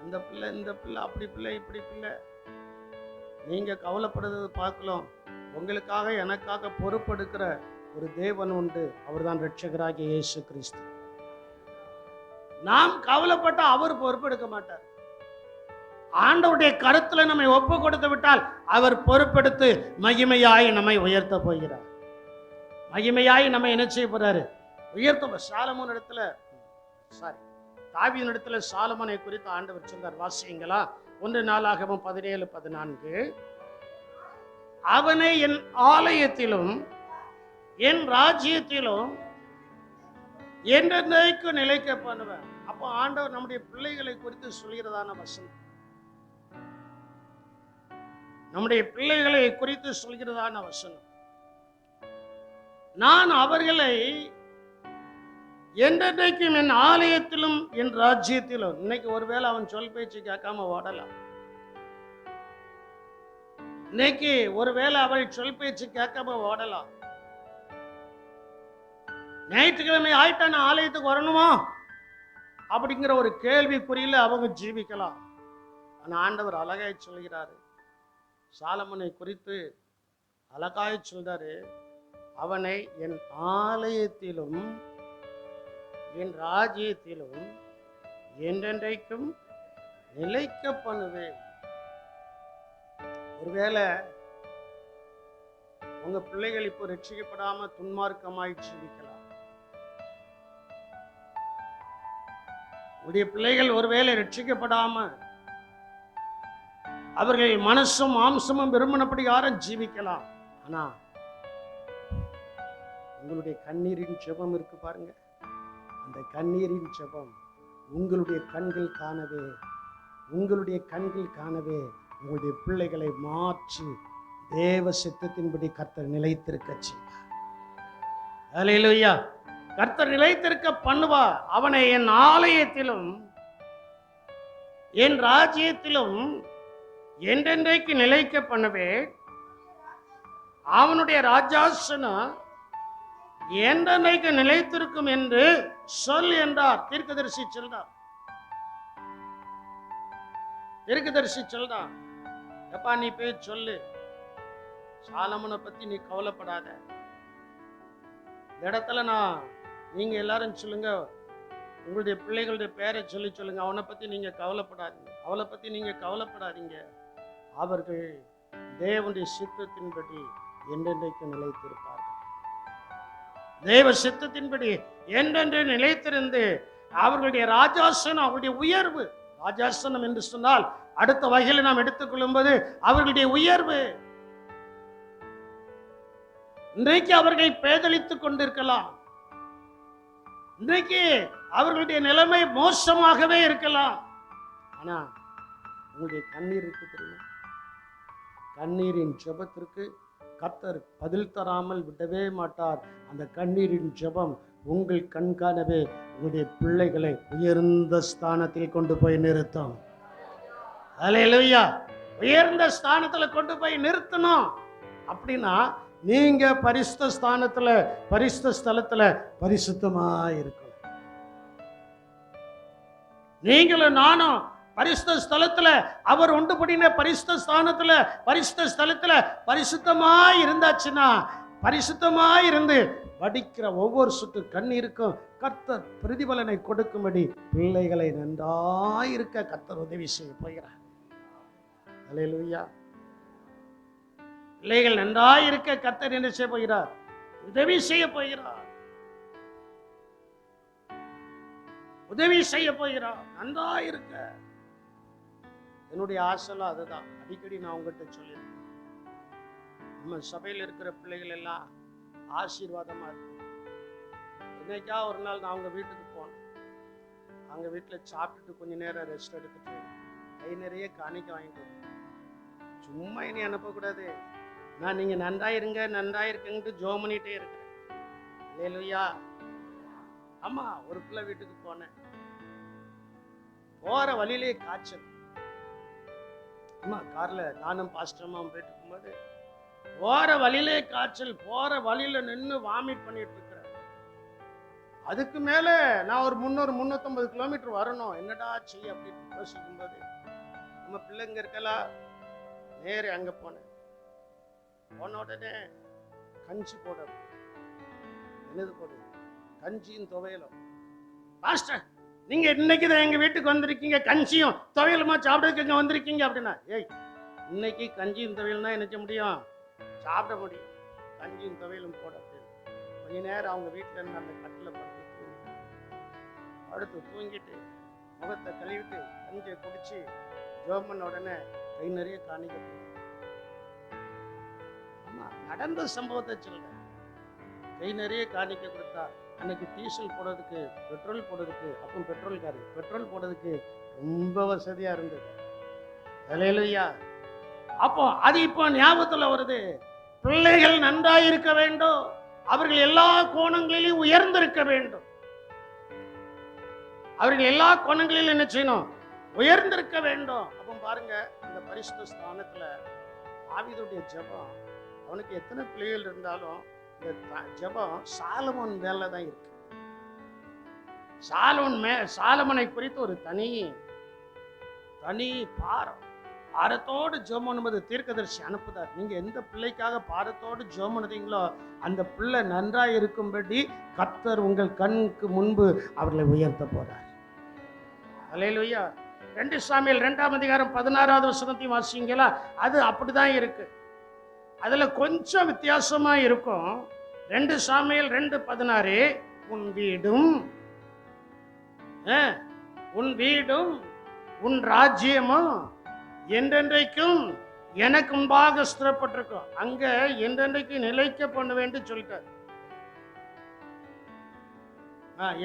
அந்த பிள்ளை, இந்த பிள்ளை, அப்படி பிள்ளை, இப்படி பிள்ளை. நீங்க கவலைப்படுறது பார்க்கலாம். உங்களுக்காக எனக்காக பொறுப்பெடுக்கிற ஒரு தேவன் உண்டு. அவர்தான் இரட்சகராகிய இயேசு கிறிஸ்து. நாம் கவலைப்பட்ட அவர் பொறுப்பெடுக்க மாட்டார். ஆண்டவருடைய கருத்துல நம்மை ஒப்பு கொடுத்து விட்டால் அவர் பொறுப்பெடுத்து மகிமையாய் நம்மை உயர்த்த போகிறார். மகிமையாய் நம்ம என்ன செய்ய போறாரு? உயர்த்த. சாலமோன் இடத்துல தாவீதின் இடத்துல சாலமோனை குறித்து ஆண்டவர் சொல்றார். வாசிங்களா? 1 நாளாகமம் 17:14. அவனை என் ஆலயத்திலும் என் ராஜ்யத்திலும் என்றென்றைக்கு நிலைக்க பண்ணுவேன். அப்போ ஆண்டவர் நம்முடைய பிள்ளைகளை குறித்து சொல்கிறதான வசனம், நம்முடைய பிள்ளைகளை குறித்து சொல்கிறதான வசனம். நான் அவர்களை என்றென்றைக்கும் என் ஆலயத்திலும் என் ராஜ்யத்திலும். இன்னைக்கு ஒருவேளை அவன் சொல் பேச்சு கேட்காம ஓடலாம். இன்னைக்கு ஒருவேளை அவள் சொல் பேச்சு கேட்காம ஓடலாம். ஞாயிற்றுக்கிழமை ஆயிட்டா நான் ஆலயத்துக்கு வரணுமா அப்படிங்கிற ஒரு கேள்விக்குறியில அவங்க ஜீவிக்கலாம். ஆனா ஆண்டவர் அழகாய் சொல்கிறாரு. சாலமோனை குறித்து அழகாய் சொல்றாரு, அவனை என் ஆலயத்திலும் என் ராஜ்யத்திலும் என்றென்றைக்கும் நிலைக்க பண்ணுவேன். ஒருவேளை உங்க பிள்ளைகள் இப்போ ரட்சிக்கப்படாம துன்மார்க்கமாய் ஜீவிக்கலாம். உடைய பிள்ளைகள் ஒருவேளை ரட்சிக்கப்படாம அவர்கள் மனசும் மாம்சமும் விரும்பினபடி யாரும் ஜீவிக்கலாம். ஆனா உங்களுடைய கண்ணீரின் ஜெபம் இருக்கு பாருங்க, அந்த கண்ணீரின் ஜெபம் உங்களுடைய கண்கள் காணவே, உங்களுடைய கண்கள் காணவே உங்களுடைய பிள்ளைகளை மாற்றி தேவ சித்தத்தின்படி கர்த்தர் நிலைத்திருக்க செய்வார். அல்லேலூயா. கர்த்தர் நிலைத்திருக்க பண்ணுவார். அவனை என் ஆலயத்திலும் என் ராஜ்யத்திலும் என்றென்றைக்கு நிலைக்க பண்ணவே, அவனுடைய ராஜாசனம் என்றென்றைக்கு நிலைத்திருக்கும் என்று சொல் என்றார். தீர்க்கதரிசி சொல்றார். தீர்க்கதரிசி சொல்றார், எப்பா நீ போய் சொல்லு, சாலமோனை பத்தி நீ கவலைப்படாத. இந்த இடத்துல நீங்க எல்லாரும் சொல்லுங்க, உங்களுடைய பிள்ளைகளுடைய பேரை சொல்லி சொல்லுங்க, அவனை பத்தி நீங்க கவலைப்படாதீங்க, அவளை பத்தி நீங்க கவலைப்படாதீங்க. அவர்கள் தேவனுடைய சித்தத்தின்படி என்றென்றைக்கு நிலைத்திருப்பார்கள். தேவ சித்தத்தின்படி என்றென்று நிலைத்திருந்து அவர்களுடைய ராஜாசனம், அவர்களுடைய உயர்வு. ராஜாசனம் என்று சொன்னால் அடுத்த வகையில் நாம் எடுத்துக்கொள்ளும் போது அவர்களுடைய உயர்வு. இன்றைக்கு அவர்கள் பேதலித்துக் கொண்டிருக்கலாம். இன்றைக்கு அவர்களுடைய நிலைமை மோசமாகவே இருக்கலாம். ஆனா உங்களுடைய கண்ணீர் இருக்கு தெரியுமா? கண்ணீரின் ஜெபத்திற்கு கர்த்தர் பதில் தராமல் விடவே மாட்டார். அந்த கண்ணீரின் ஜெபம் உங்கள் கண்காணவே உங்களுடைய பிள்ளைகளை உயர்ந்த ஸ்தானத்தில் கொண்டு போய் நிறுத்தும். அல்லேலூயா. உயர்ந்த ஸ்தானத்துல கொண்டு போய் நிறுத்தணும். அப்படின்னா நீங்க பரிசுத்த ஸ்தானத்துல, பரிசுத்த ஸ்தலத்துல பரிசுத்தமா இருக்கணும். நீங்களும் நானும் பரிசுத்த ஸ்தலத்துல, அவர் உண்டு பண்ணின பரிசுத்த ஸ்தானத்துல, பரிசுத்த ஸ்தலத்துல பரிசுத்தமா இருந்தாச்சுன்னா, பரிசுத்தமா இருந்து வடிக்கிற ஒவ்வொரு சுட்டு கண்ணீருக்கும் கர்த்தர் பிரதிபலனை கொடுக்கும்படி பிள்ளைகளை நன்றாயிருக்க கர்த்தர் உதவி செய்ய போகிறார். அல்லேலூயா. பிள்ளைகள் நன்றாயிருக்க கர்த்தர் என்ன செய்ய போகிறார்? உதவி செய்ய போகிறார். உதவி செய்ய போகிறார். நன்றாயிருக்க. என்னுடைய ஆசைலாம் அதுதான். அடிக்கடி நான் உங்ககிட்ட சொல்லியிருக்கேன், நம்ம சபையில் இருக்கிற பிள்ளைகள் எல்லாம் ஆசீர்வாதமா இருக்கு. இன்னைக்கா ஒரு நாள் நான் அவங்க வீட்டுக்கு போனேன். அவங்க வீட்டில் சாப்பிட்டுட்டு கொஞ்ச நேரம் ரெஸ்ட் எடுத்துட்டு கை நிறைய காணிக்க வாங்கிட்டு வந்தேன். சும்மா இனி அனுப்பக்கூடாது, நான் நீங்க நன்றாயிருங்க நன்றாயிருக்குன்ட்டு ஜோம் பண்ணிட்டே இருக்கிறேன். அல்லேலூயா. ஆமா, ஒரு பிள்ளை வீட்டுக்கு போனேன். போற வழியிலே காய்ச்சல். ஆமா, கார்ல நானும் பாஸ்டர்மா போயிட்டு இருக்கும்போது போற வழியிலே காய்ச்சல். போற வழியில நின்று வாமிட் பண்ணிட்டு இருக்கிறேன். அதுக்கு மேல நான் ஒரு 300-350 கிலோமீட்டர் வரணும், என்னடா செய்ய அப்படின்னு யோசிக்கும் போது நம்ம பிள்ளைங்க இருக்கலாம். நேரே அங்க போனேன். போன உடனே கஞ்சி போட, என்னது போடு, கஞ்சியும் துவையலும். பாஸ்டர், நீங்க இன்னைக்கு தான் எங்க வீட்டுக்கு வந்திருக்கீங்க, கஞ்சியும் துவையலுமா சாப்பிடறதுக்கு இங்க வந்திருக்கீங்க அப்படின்னா, ஏய் இன்னைக்கு கஞ்சியும் துவையல்னா என்ன செய்ய முடியும், சாப்பிட முடியும். கஞ்சியும் துவையலும் போட அப்படின்னு கொஞ்ச நேரம் அவங்க வீட்டில் இருந்து அந்த கட்டில் படுத்து தூங்கிட்டு முகத்தை கழுவிட்டு கஞ்சியை குடிச்சு ஜெபம் பண்ண உடனே கை நிறைய காணிக்க. ஆமா, நடந்த சம்பவத்தை சொல்றேன். கை நிறைய காணிக்க கொடுத்தா அன்னைக்கு டீசல் போடுறதுக்கு, பெட்ரோல் போடுறதுக்கு, அப்போ பெட்ரோல் போடுறதுக்கு ரொம்ப வசதியா இருந்தது. அல்லேலூயா. அப்போ அது இப்போ ஞாபகத்துல வருது. பிள்ளைகள் நன்றாயிருக்க வேண்டும், அவர்கள் எல்லா கோணங்களிலும் உயர்ந்திருக்க வேண்டும். அவர்கள் எல்லா கோணங்களிலும் என்ன செய்யணும், உயர்ந்திருக்க வேண்டும். அப்போ பாருங்க, இந்த பரிசுத்த ஸ்தானத்துல தாவீதுடைய ஜெபம், அவனுக்கு எத்தனை பிள்ளைகள் இருந்தாலும் இந்த ஜெபம் சாலமோன் மேல தான் இருக்கு. சாலமோனை குறித்து ஒரு தனி பாரத்தோடு ஜெபம் பண்ணும்போது தீர்க்கதரிசி அனுப்புதார். நீங்க எந்த பிள்ளைக்காக பாரத்தோடு ஜெபம் பண்ணுறீங்களோ அந்த பிள்ளை நன்றாய் இருக்கும்படி கர்த்தர் உங்கள் கண்ணுக்கு முன்பு அவர்களை உயர்த்த போறார். அல்லேலூயா. 2 சாமுவேல் 2ஆம் அதிகாரம் 16வது வசனத்தையும் வாசிங்களா, அது அப்படிதான் இருக்கு. அதுல கொஞ்சம் வித்தியாசமா இருக்கும். 2 சாமுவேல் 2:16, உன் வீடும் உன் ராஜ்யமும் என்றென்றைக்கும் எனக்கு முன்பாக ஸ்திரப்பட்டிருக்கும். அங்க என்றென்றைக்கு நிலைக்க பண்ண வேண்டும் சொல்லிட்டார்.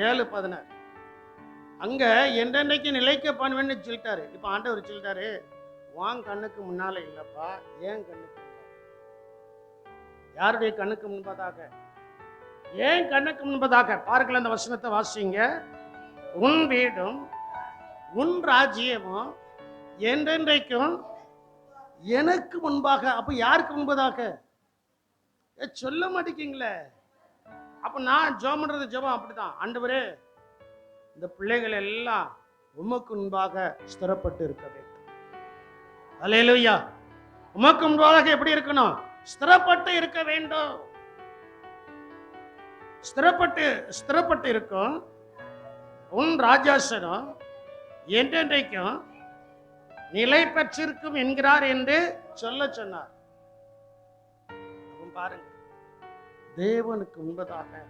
7:16 அங்க என்றென்றைக்கு நிலைக்க பண்ண வேண்டும் சொல்லிட்டாரு. இப்ப ஆண்டவர் சொல்லிட்டாரு, வான் கண்ணுக்கு முன்னால இல்லப்பா, ஏன் கண்ணுக்கு, யாருடைய கண்ணுக்கு முன்பதாக, ஏன் கண்ணுக்கு முன்பதாக. பாருங்கள் அந்த வசனத்தை வாசிங்க. உன் வீடும் உன் ராஜ்யமும் என்றென்றைக்கும் எனக்கு முன்பாக. அப்ப யாருக்கு முன்பதாக சொல்ல மாட்டேங்கீங்களே. அப்ப நான் ஜெபம் பண்றது ஜெபம் அப்படிதான். ஆண்டவரே, இந்த பிள்ளைகள் எல்லாம் உமக்கு முன்பாக ஸ்திரப்பட்டு இருக்க வேண்டும். அல்லேலூயா. உமக்கு முன்பாக எப்படி இருக்கணும், ஸ்திரப்பட்டு இருக்க வேண்டும். ஸ்திரப்பட்டு இருக்கும். உன் ராஜாசனம் என்றென்றைக்கும் நிலை பெற்றிருக்கும் என்கிறார் என்று சொன்னார். பாருங்க, தேவனுக்கு முன்பதாக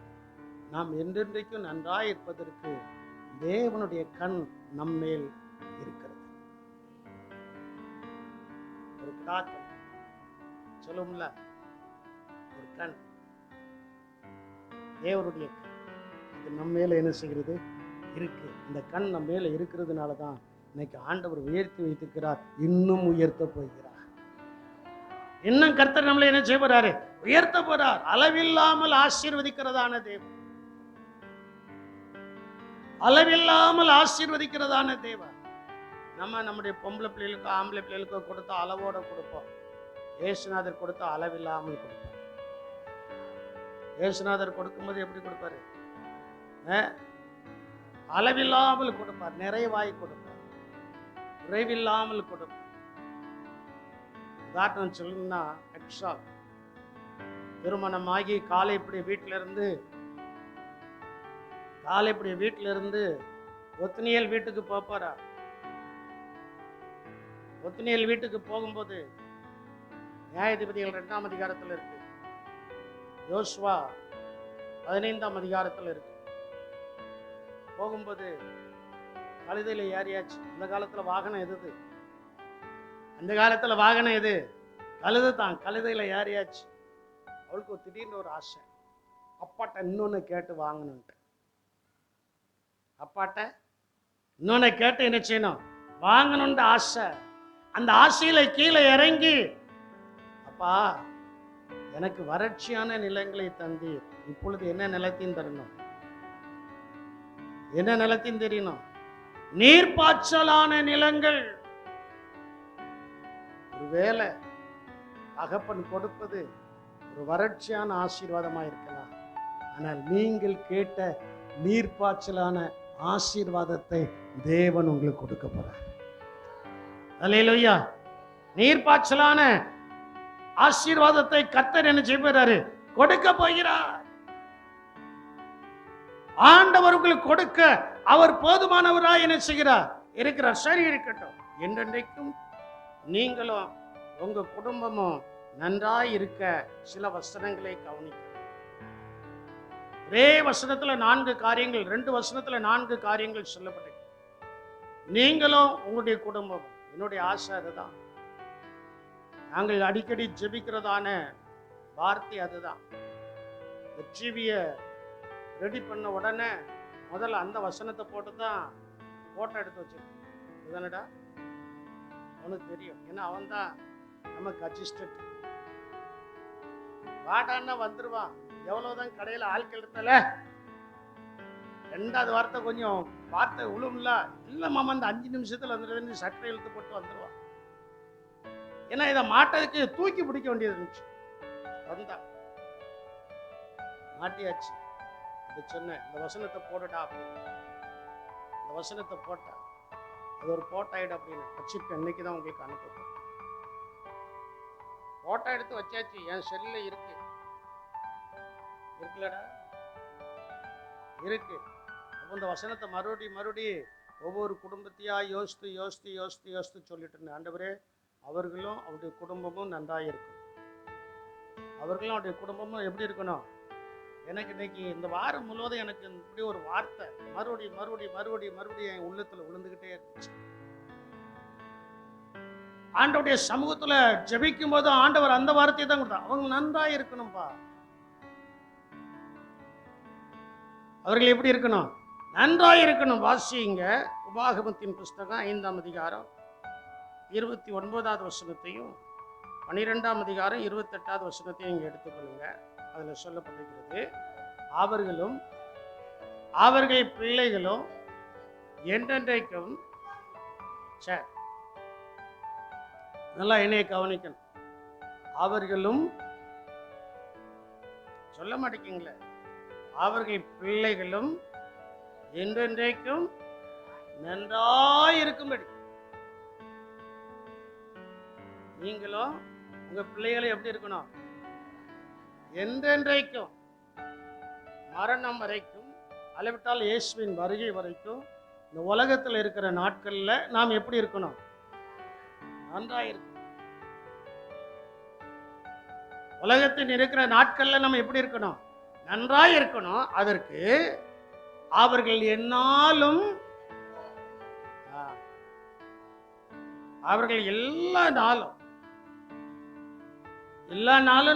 நாம் என்றென்றைக்கும் நன்றாய் இருப்பதற்கு தேவனுடைய கண் நம்மேல் இருக்கிறது. ஒரு காக்கன் சொல்லும்ல, ஒரு கண், தேவனுடைய கண், அது நம்ம மேல என்ன செய்கிறது, இருக்கு. இந்த கண் நம்ம மேல இருக்கிறதுனால தான் இன்னைக்கு ஆண்டவர் உயர்த்தி வைத்திருக்கிறார், இன்னும் உயர்த்த போகிறார். இன்னும் கர்த்தர் நம்மளை என்ன செய்ய போறாரு, உயர்த்த போறார். அளவில்லாமல் ஆசீர்வதிக்கிறதான தேவன், அளவில்லாமல் ஆசீர்வதிக்கிறதான தேவன். நம்முடைய பொம்பளை பிள்ளைகளுக்கோ ஆம்பளை பிள்ளைகளுக்கோ கொடுத்தா அளவோட கொடுப்போம். இயேசுநாதர் கொடுத்தா அளவில்லாமல் கொடுப்பார். இயேசுநாதர் கொடுக்கும்போது எப்படி கொடுப்பாரு, அளவில்லாமல் கொடுப்பார், நிறைவாய் கொடுப்பார், குறைவில்லாமல் கொடுப்பார். உதாரணம் சொல்லணும்னா, எக்ஸால் திருமணமாகி காலைப்படி வீட்டில இருந்து ஒத்னியேல் வீட்டுக்கு போப்பாரா. ஒத்னியேல் வீட்டுக்கு போகும்போது நியாயாதிபதிகள் 2ஆம் அதிகாரத்தில் இருக்கு, யோசுவா 15ஆம் அதிகாரத்தில் இருக்கு. போகும்போது கழுதையில ஏறியாச்சு. அந்த காலத்துல வாகனம் எது, அந்த காலத்துல வாகனம் எது, கழுதை தான். கழுதையில ஏறியாச்சு. அவளுக்கு ஒரு திடீர்னு ஒரு ஆசை, அப்பாட்ட இன்னொன்னு கேட்டு வாங்கணுன்ட்டு. அப்பாட்ட இன்னொன்னு கேட்டு என்ன செய்யணும்? வாங்கணுன்ற ஆசை. அந்த ஆசையில கீழே இறங்கி, அப்பா எனக்கு வறட்சியான நிலங்களை தந்தீர், இப்பொழுது என்ன நிலத்தையும் தரணும், என்ன நிலத்தையும் தெரியணும், நீர்ப்பாய்ச்சலான நிலங்கள். ஒருவேளை தகப்பன் கொடுப்பது ஒரு வறட்சியான ஆசீர்வாதமா இருக்கலாம், ஆனால் நீங்கள் கேட்ட நீர்ப்பாய்ச்சலான ஆசீர்வாதத்தை தேவன் உங்களுக்கு கொடுக்க போறார். அல்லேலூயா. நீர்ப்பாய்ச்சலான ஆசீர்வாதத்தை கர்த்தர் என்ன செய்கிறாரு? கொடுக்க போகிறார். ஆண்டவர் உங்களுக்கு கொடுக்க அவர் போதுமானவராய் என்ன செய்கிறார்? இருக்கிறார். சரி, இருக்கட்டும். என்றென்றைக்கும் நீங்களும் உங்க குடும்பமும் நன்றாய் இருக்க சில வசனங்களை கவனிக்க. ஒரே வசனத்துல 4 காரியங்கள், 2 வசனத்துல 4 காரியங்கள் சொல்லப்பட்டு, நீங்களும் உங்களுடைய குடும்பமும். என்னுடைய ஆசை அதுதான். நாங்கள் அடிக்கடி ஜெபிக்கிறதான வார்த்தை அதுதான். டிவியை ரெடி பண்ண உடனே முதல்ல அந்த வசனத்தை போட்டு தான் போட்டோ எடுத்து வச்சிருக்கேன். இதுதானடா அவனுக்கு தெரியும், ஏன்னா அவன் தான் நமக்கு அசிஸ்டன்ட். வாடான்னா வந்துருவான். எவ்வளவுதான் கடையில் ஆட்கள் எடுத்தல 2வது வார்த்தை கொஞ்சம் வார்த்தை உழும்ல, இல்லை மாமா அந்த 5 நிமிஷத்துல வந்துடுவேன்னு சட்டை இழுத்து போட்டு வந்துடுவான். ஏன்னா இதை மாட்டதுக்கு தூக்கி பிடிக்க வேண்டியது இருந்துச்சு. வந்தா மாட்டியாச்சு. அது சொன்னேன், இந்த வசனத்தை போடுடா அப்படின்னு. இந்த வசனத்தை போட்டா அது ஒரு போட்டோ ஆயிடு அப்படின்னு வச்சுட்டு இன்னைக்கு தான் உங்களுக்கு அனுப்பப்படும். போட்டோ எடுத்து வச்சாச்சு. என் செல்லில் இருக்குல்லடா இருக்கு. அப்போ இந்த வசனத்தை மறுபடி ஒவ்வொரு குடும்பத்தையா யோசித்து சொல்லிட்டு இருந்தேன். ஆண்டவரே, அவர்களும் அவருடைய குடும்பமும் நன்றாக இருக்கும். அவர்களும் அவருடைய குடும்பமும் எப்படி இருக்கணும்? எனக்கு இன்னைக்கு இந்த வாரம் முழுவதும் எனக்கு இப்படி ஒரு வார்த்தை மறுபடியும் என் உள்ளத்துல விழுந்துகிட்டே இருந்துச்சு. ஆண்டவருடைய சமூகத்துல ஜெபிக்கும் போது ஆண்டவர் அந்த வார்த்தையை தான் கொடுத்தா, அவங்க நன்றா இருக்கணும்பா. அவர்கள் எப்படி இருக்கணும்? நன்றாய் இருக்கணும். வாசிங்க உபாகமத்தின் புஸ்தகம் 5ஆம் அதிகாரம் 29வது வசனத்தையும் 12ஆம் அதிகாரம் 28வது வசனத்தையும் இங்கே எடுத்துக்கொள்ளுங்க. அதில் சொல்லப்பட்டிருக்கிறது, அவர்களும் அவர்கள் பிள்ளைகளும் என்றென்றைக்கும். சரி, நல்லா என்னைய கவனிக்கணும். அவர்களும் சொல்ல மாட்டேங்கிங்களே, அவர்கள் பிள்ளைகளும் என்றென்றைக்கும் நன்றாயிருக்கும்படி. நீங்களும் உங்க பிள்ளைகளை எப்படி இருக்கணும்? என்றென்றைக்கும், மரணம் வரைக்கும், அளவிட்டால் இயேசுவின் வருகை வரைக்கும், இந்த உலகத்தில் இருக்கிற நாட்கள்ல நாம் எப்படி இருக்கணும்? நன்றாயிருக்கணும். உலகத்தில் இருக்கிற நாட்கள்ல நம்ம எப்படி இருக்கணும்? நன்றாய் இருக்கணும். அதற்கு அவர்கள் என்னாலும், அவர்கள் எல்லா நாளும்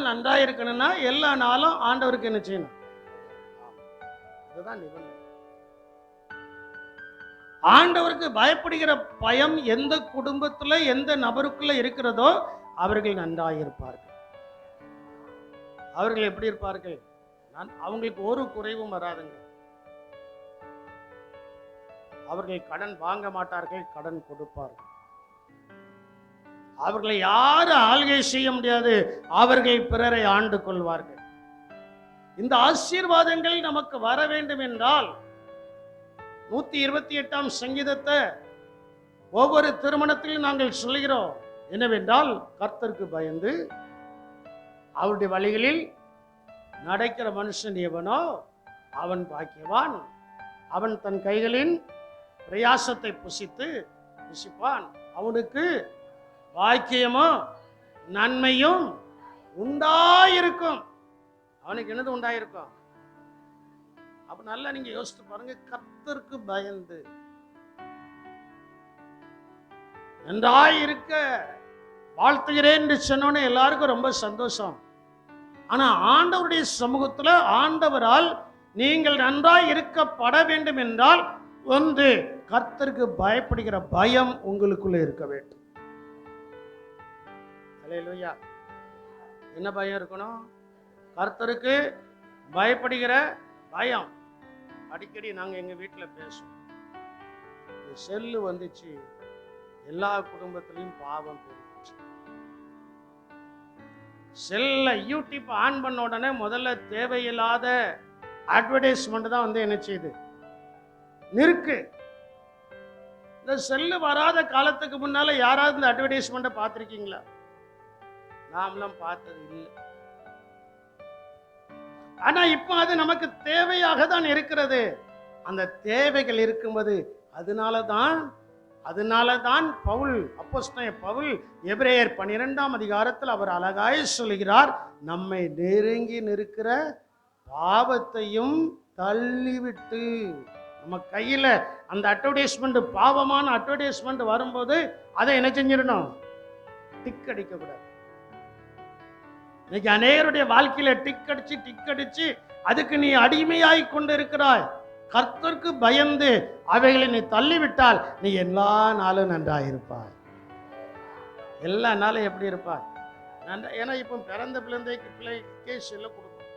நன்றாய் இருக்கணும்னா எல்லா நாளும் ஆண்டவருக்கு என்ன செய்யணும்? அதுதான் நிபந்தனை. ஆண்டவருக்கு பயப்படுகிற பயம் எந்த குடும்பத்துல எந்த நபருக்குள்ள இருக்கிறதோ அவர்கள் நன்றாய் இருப்பார்கள். அவர்கள் எப்படி இருப்பார்கள்? அவங்களுக்கு ஒரு குறைவும் வராதுங்க. அவர்கள் கடன் வாங்க மாட்டார்கள், கடன் கொடுப்பார்கள். அவர்களை யாரும் ஆள்கை செய்ய முடியாது. அவர்கள் பிறரை ஆண்டு கொள்வார்கள். இந்த ஆசீர்வாதங்கள் நமக்கு வர வேண்டும் என்றால் 128ஆம் சங்கீதத்தை ஒவ்வொரு திருமணத்திலும் நாங்கள் சொல்கிறோம். என்னவென்றால், கர்த்தருக்கு பயந்து அவருடைய வழிகளில் நடக்கிற மனுஷன் எவனோ அவன் பாக்கியவான். அவன் தன் கைகளின் பிரயாசத்தை புசிப்பான். அவனுக்கு பாக்கியமோ நன்மையும் உண்டாயிருக்கும். அவனுக்கு என்னது உண்டாயிருக்கும்? அப்ப நல்லா நீங்க யோசித்து பாருங்க. கர்த்தருக்கு பயந்து நன்றாயிருக்க வாழ்த்துகிறேன் என்று சொன்னோன்னே எல்லாருக்கும் ரொம்ப சந்தோஷம். ஆனா ஆண்டவருடைய சமூகத்துல ஆண்டவரால் நீங்கள் நன்றாய் இருக்கப்பட வேண்டும் என்றால் ஒன்று, கர்த்தருக்கு பயப்படுகிற பயம் உங்களுக்குள்ள இருக்க வேண்டும். அல்லேலூயா. என்ன பயம் இருக்கணும்? கர்த்தருக்கு பயப்படுகிற பயம். அடிக்கடி நாங்க எங்க வீட்டுல பேசுவோம், செல்லு வந்துச்சு, எல்லா குடும்பத்திலையும் பாவம் பெருகிச்சு. செல்ல யூடியூப் ஆன் பண்ண உடனே முதல்ல தேவையில்லாத அட்வர்டைஸ்மெண்ட் தான் என்ன செய்யுது, நிற்கு. இந்த செல்லு வராத காலத்துக்கு முன்னால யாராவது இந்த அட்வர்டைஸ்மெண்ட்டை பார்த்திருக்கீங்களா? நாமெல்லாம் பார்த்தது இல்லை. ஆனா இப்ப அது நமக்கு தேவையாக தான் இருக்கிறது. அந்த தேவைகள் இருக்கும்போது அதனாலதான் பவுல், அப்போஸ்தலன் பவுல் எபிரேயர் 12ஆம் அதிகாரத்தில் அவர் அழகாய் சொல்கிறார், நம்மை நெருங்கி நிற்கிற பாவத்தையும் தள்ளிவிட்டு. நம்ம கையில அந்த அட்வர்டைஸ்மெண்ட், பாவமான அட்வர்டைஸ்மெண்ட் வரும்போது அதை என்ன செஞ்சிடணும்? டிக் அடிக்க கூடாது. இன்னைக்கு அநேகருடைய வாழ்க்கையில டிக் அடிச்சு அதுக்கு நீ அடிமையாய் கொண்டு இருக்கிறாய். கர்த்தருக்கு பயந்து அவைகளை நீ தள்ளிவிட்டால் நீ எல்லா நாளும் நன்றாயிருப்பாய். எல்லா நாளும் எப்படி இருப்பாய்? ஏன்னா இப்ப பிறந்த பிள்ளைக்கே செல்ல கொடுக்கும்.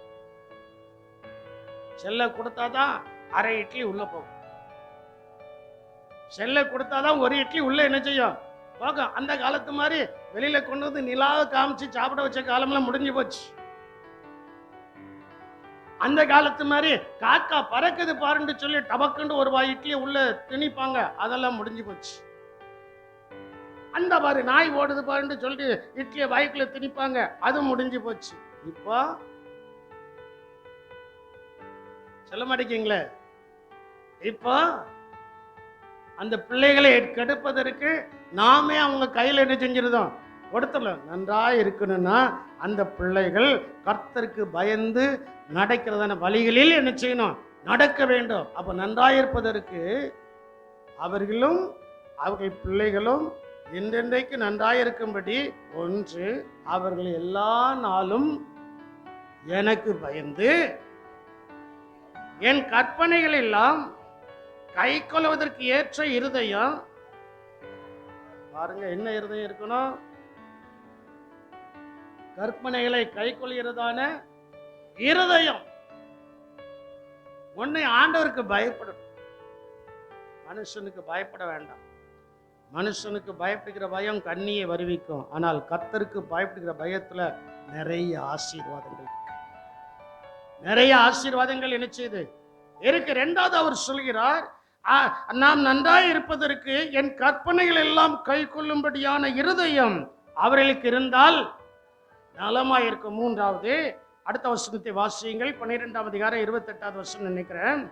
செல்ல கொடுத்தாதான் அரை இட்லி உள்ள போகும். செல்ல கொடுத்தாதான் ஒரு இட்லி உள்ள என்ன செய்யும், போகும். அந்த காலத்து மாதிரி வெளியில கொண்டு வந்து நிலாவை காமிச்சு சாப்பிட வச்ச காலம்லாம் முடிஞ்சு போச்சு. அந்த காலத்து மாதிரி காக்கா பறக்குது பாருன்னு சொல்லி டபக்குண்டு ஒரு வாய் இட்லியை உள்ள திணிப்பாங்க, அதெல்லாம் முடிஞ்சு போச்சு. அந்த பாரு நாய் ஓடுது பாருன்னு சொல்லிட்டு இட்லியை வாய்க்குள்ள திணிப்பாங்க, அது முடிஞ்சு போச்சு. இப்போ சொல்ல மாட்டேங்கீங்களே, இப்போ அந்த பிள்ளைகளை கெடுப்பதற்கு நாமே அவங்க கையில் என்ன செஞ்சிருந்தோம், கொடுத்துடலாம். நன்றாக இருக்கணும்னா அந்த பிள்ளைகள் கர்த்தருக்கு பயந்து நடக்கிறதான வழிகளில் என்ன செய்யணும், நடக்க வேண்டும். அப்ப நன்றாக இருப்பதற்கு அவர்களும் அவர்கள் பிள்ளைகளும் என்றென்றைக்கு நன்றாக இருக்கும்படி, ஒன்று, அவர்கள் எல்லா நாளும் எனக்கு பயந்து என் கற்பனைகள் எல்லாம் கை கொள்வதற்கு ஏற்ற இருதயம். பாருங்க, என்ன இருதயம் இருக்கணும்? கற்பனைகளை கை கொள்கிறதான இருதயம். ஒண்ணு, ஆண்டவருக்கு பயப்படணும். மனுஷனுக்கு பயப்பட வேண்டாம். மனுஷனுக்கு பயப்படுகிற பயம் கண்ணியை வருவிக்கும். ஆனால் கர்த்தருக்கு பயப்படுகிற பயத்துல நிறைய ஆசீர்வாதங்கள் இருக்கு. நிறைய ஆசீர்வாதங்கள் என்ன செய்யுது இருக்கு. இரண்டாவது அவர் சொல்கிறார், நாம் நன்றாய் இருப்பதற்கு என் கற்பனைகள் எல்லாம் கை கொள்ளும்படியான இருதயம் அவர்களுக்கு இருந்தால் நலமாயிருக்கும். மூன்றாவது, அடுத்த வசனத்தை வாசியுங்கள். 12ஆம் அதிகாரம் 28வது வசனம் நினைக்கிறேன்.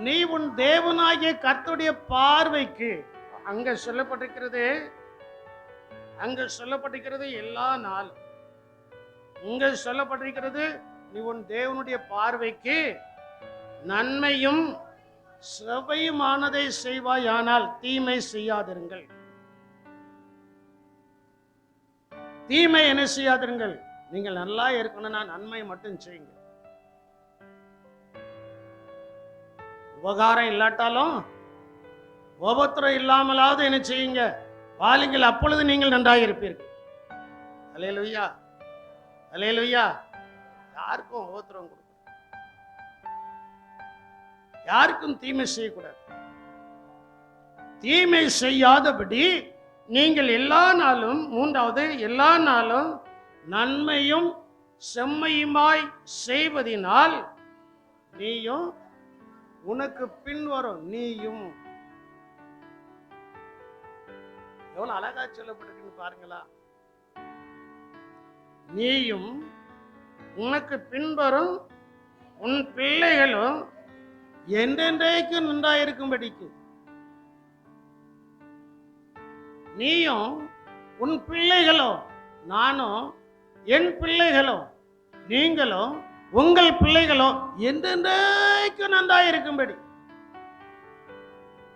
நீ உன் தேவனாகிய கர்த்தருடைய பார்வைக்கு, அங்க சொல்லப்பட்டிருக்கிறது எல்லா நாள். இங்க சொல்லப்பட்டிருக்கிறது நீ உன் தேவனுடைய பார்வைக்கு நன்மையும் செவ்வையுமானதை செய்வாயானால் தீமை செய்யாதிருங்கள். தீமை என்ன செய்யாதிருங்கள். நீங்கள் நல்லா இருக்கணும்னா நன்மை மட்டும் செய்யுங்க. உபகாரம் இல்லாட்டாலும் உபத்திரம் இல்லாமலாவது என்ன செய்யுங்க, வாழுங்கள். அப்பொழுது நீங்கள் நன்றாக இருப்பீர்கள். அல்லேலூயா, அல்லேலூயா. யாருக்கும் உபத்திரம் கொடுக்க, யாருக்கும் தீமை செய்யக்கூடாது. தீமை செய்யாதபடி நீங்கள் எல்லா நாளும், மூன்றாவது, எல்லா நாளும் நன்மையும் செம்மையுமாய் செய்வதினால் நீயும் உனக்கு பின்வரும் நீயும். எவ்வளவு அழகா சொல்லப்பட்டிருக்குன்னு பாருங்களா. நீயும் உனக்கு பின்வரும் உன் பிள்ளைகளும் என்றென்றைக்கு நன்றாயிருக்கும்படிக்கு. நீயும் உன் பிள்ளைகளோ, நானும் என் பிள்ளைகளோ, நீங்களும் உங்கள் பிள்ளைகளோ என்றென்றைக்கு நன்றாயிருக்கும்படி.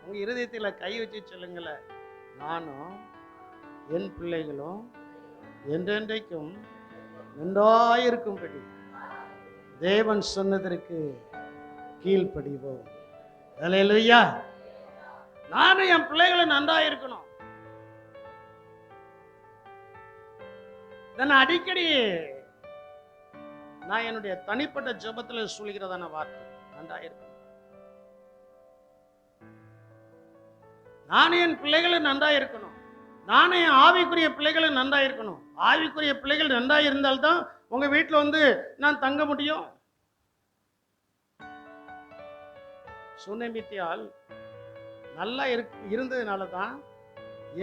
உங்க இருதயத்தில் கை வச்சு சொல்லுங்களேன், நானும் என் பிள்ளைகளும் என்றென்றைக்கும் நன்றாயிருக்கும்படி தேவன் சொன்னதற்கு கீழ்ப்படிவோம். அல்லேலூயா. நானும் என் பிள்ளைகளை நன்றா இருக்கணும். நான் அடிக்கடி நான் என்னுடைய தனிப்பட்ட ஜெபத்துல சொல்கிறதான வார்த்தை, நன்றா இருக்கணும். நானும் என் பிள்ளைகளை நன்றா இருக்கணும். நானும் என் ஆவிக்குரிய பிள்ளைகளை நன்றா இருக்கணும். ஆவிக்குரிய பிள்ளைகள் நன்றா இருந்தால்தான் உங்க வீட்டுல வந்து நான் தங்க முடியும். சுனேமித்தியால் நல்லா இருந்ததுனால தான்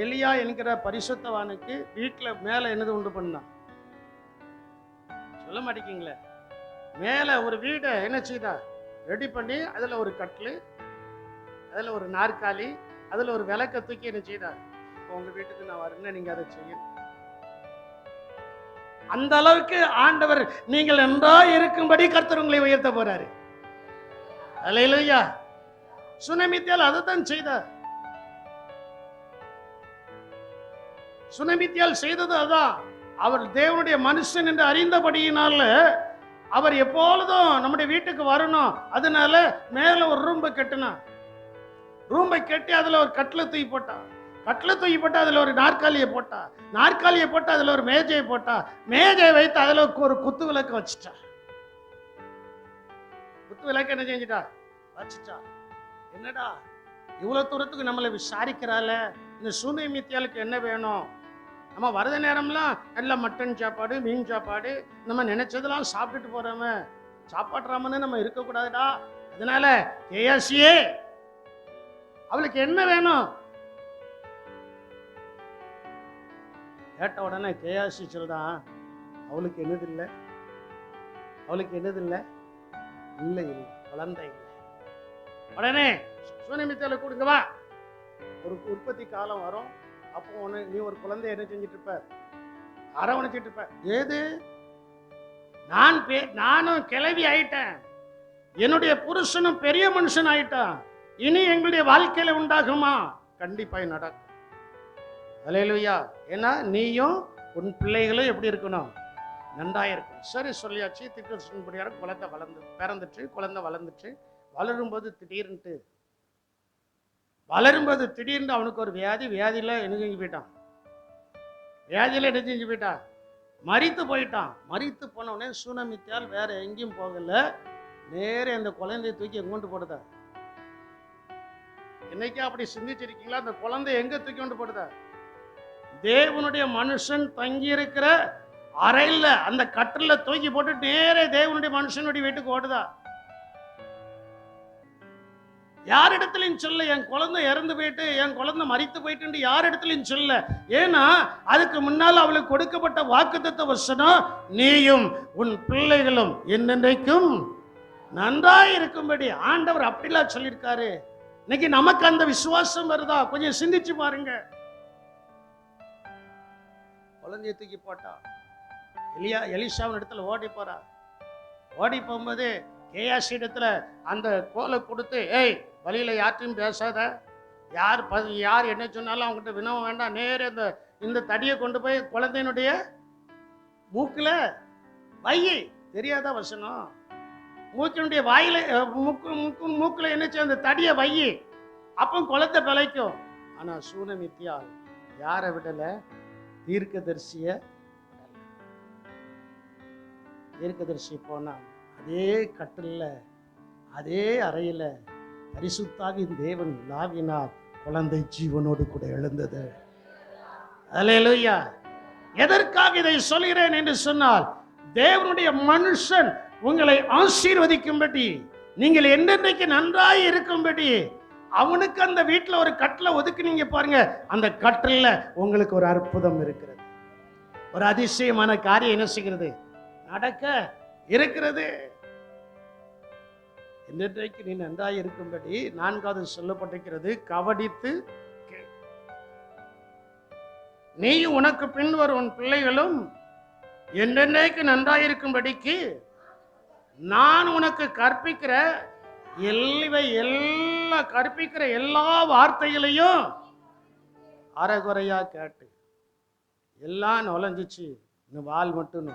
எலியா என்கிற பரிசுத்தவானுக்கு வீட்டுல மேல என்னது உண்டு பண்ணான்? சொல்ல மாட்டேங்கிங்களே. மேல ஒரு வீடை என்ன செய்தா? ரெடி பண்ணி அதுல ஒரு கட்டில், அதுல ஒரு நாற்காலி, அதுல ஒரு விளக்க தூக்கி என்ன செய்தா? உங்க வீட்டுக்கு நான் வரேன்னு நீங்க அதை செய்யணும். அந்த அளவுக்கு ஆண்டவர் நீங்கள் நன்றாய் இருக்கும்படி கர்த்தர் உங்களை உயர்த்த போறாரு. அல்லேலூயா. சுனேமித்தியால் அதைத்தான் செய்தார். சுனேமித்தியால் செய்தது அதான். அவர் தேவனுடைய மனுஷன் என்று அறிந்தபடியினால அவர் எப்பொழுதும் நம்முடைய வீட்டுக்கு வரணும். அதனால மேல ஒரு ரூம்பை கட்டினார். ரூம்பை கட்டி அதுல ஒரு கட்டில தூக்கி போட்டா. கட்டில தூக்கி போட்டா அதுல ஒரு நாற்காலியை போட்டா. நாற்காலியை போட்டா அதுல ஒரு மேஜையை போட்டா. மேஜை வைத்து அதுல ஒரு குத்து விளக்கு வச்சுட்டா. குத்து விளக்கு என்ன செஞ்சுட்டா? வச்சுட்டா. என்னடா இவ்வளவு தூரத்துக்கு நம்மளை விசாரிக்கிறால, இந்த சுனேமித்தியாளுக்கு என்ன வேணும்? நம்ம வரத நேரம்லாம் நல்ல மட்டன் சாப்பாடு, மீன் சாப்பாடு, நம்ம நினைச்சதெல்லாம் சாப்பிட்டுட்டு போறோமே, சாப்பாட்டுறாமன்னு நம்ம இருக்கக்கூடாதுடா. அதனால கேயாசியே அவளுக்கு என்ன வேணும் கேட்ட உடனே கேயாசி சொல்றான், அவளுக்கு என்னது இல்லை, அவளுக்கு என்னது இல்லை, இல்லை இல்லை குழந்தை இல்லை. உடனே சுனேமித்தியாளை கொடுங்க வா, ஒரு உற்பத்தி காலம் வரும், அப்போ நீ ஒரு குழந்தை என்ன செஞ்சிட்டு இருப்ப? அரவணைச்சிட்டு இருப்ப. ஏது நானும் கிளவி ஆயிட்டேன், என்னுடைய புருஷனும் பெரிய மனுஷன் ஆயிட்டான், இனி எங்களுடைய வாழ்க்கையில உண்டாகுமா? கண்டிப்பாய் நடக்கும். அல்லேலூயா. ஏன்னா நீயும் உன் பிள்ளைகளும் எப்படி இருக்கணும்? நன்றாக இருக்கும். சரி சொல்லியாச்சு. திட்டத்தின்படியாக குழந்தை பிறந்துச்சு, குழந்தை வளர்ந்துச்சு. வளரும்போது திடீர்னு அவனுக்கு ஒரு வியாதியில என்ன செஞ்சு போயிட்டான்? வியாதியில என்ன செஞ்சு போயிட்டான்? மரித்து போயிட்டான். மரித்து போன உடனே சுனேமித்தியால் வேற எங்கேயும் போகல, நேரே அந்த குழந்தையை தூக்கி எங்கொண்டு போடுதா? என்னைக்கே அப்படி சிந்திச்சிருக்கீங்களா? அந்த குழந்தைய எங்க தூக்கி கொண்டு போடுதா? தேவனுடைய மனுஷன் தங்கி இருக்கிற அறையில அந்த கட்டில தூக்கி போட்டு நேரே தேவனுடைய மனுஷனுடைய வீட்டுக்கு ஓடுதா? யாரிடத்திலையும் சொல்ல என் குழந்தை இறந்து போயிட்டு, என் குழந்தை மரித்து போயிட்டு யாரிடத்திலையும் சொல்ல. ஏன்னா அதுக்கு முன்னால் அவளுக்கு கொடுக்கப்பட்ட வாக்குத்தத்த வசனம், நீயும் உன் பிள்ளைகளும் என்னென்றைக்கும் நன்றாய் இருக்கும்படி ஆண்டவர் அப்படிலாம் சொல்லியிருக்காரு. இன்னைக்கு நமக்கு அந்த விசுவாசம் வருதா? கொஞ்சம் சிந்திச்சு பாருங்க. குழந்தைய தூக்கி போட்டா. எலிசாவின் இடத்துல ஓடி போறா. ஓடி போகும்போது கேயாசி இடத்துல அந்த கோலை கொடுத்து, ஏய் வழியில யார்ட்டையும் பேசாத, யார் என்ன சொன்னாலும் அவங்ககிட்ட வினவ வேண்டாம், நேர இந்த தடியை கொண்டு போய் குழந்தையினுடைய மூக்குல வையை. தெரியாதா வசனம்? மூக்கினுடைய வாயில மூக்குல என்னச்சு அந்த தடியை வையி, அப்போ குழந்தை பிழைக்கும். ஆனா சுனேமித்தியால் யாரை விடல? தீர்க்கதரிசி போனா அதே கட்டில்ல அதே அறையில பரிசுத்தாக தேவன் லாவினார், குழந்தை ஜீவனோடு கூட எழுந்தது. அல்லேலூயா. எதற்காக இதை சொல்கிறேன் என்று சொன்னால், தேவனுடைய மனுஷன் உங்களை ஆசீர்வதிக்கும்படி, நீங்கள் என்னென்னைக்கு நன்றாய் இருக்கும்படி அவனுக்கு அந்த வீட்டில் ஒரு கட்டில ஒதுக்குனீங்க பாருங்க. அந்த கட்டில உங்களுக்கு ஒரு அற்புதம் இருக்கிறது, ஒரு அதிசயமான காரியம் என்ன செய்கிறது? நடக்க இருக்கிறது. என்னென்றைக்கு நீ நன்றாய் இருக்கும்படி 4வது சொல்லப்பட்டிருக்கிறது, கவனித்து நீ உனக்கு பின் வரும் உன் பிள்ளைகளும் என்னென்னைக்கு நன்றாய் இருக்கும்படிக்கு நான் உனக்கு கற்பிக்கிற கற்பிக்கிற எல்லா வார்த்தைகளையும் அரைகுறையா கேட்டு. எல்லாம் நுழைஞ்சிச்சு, இன்னும் வால் மட்டும்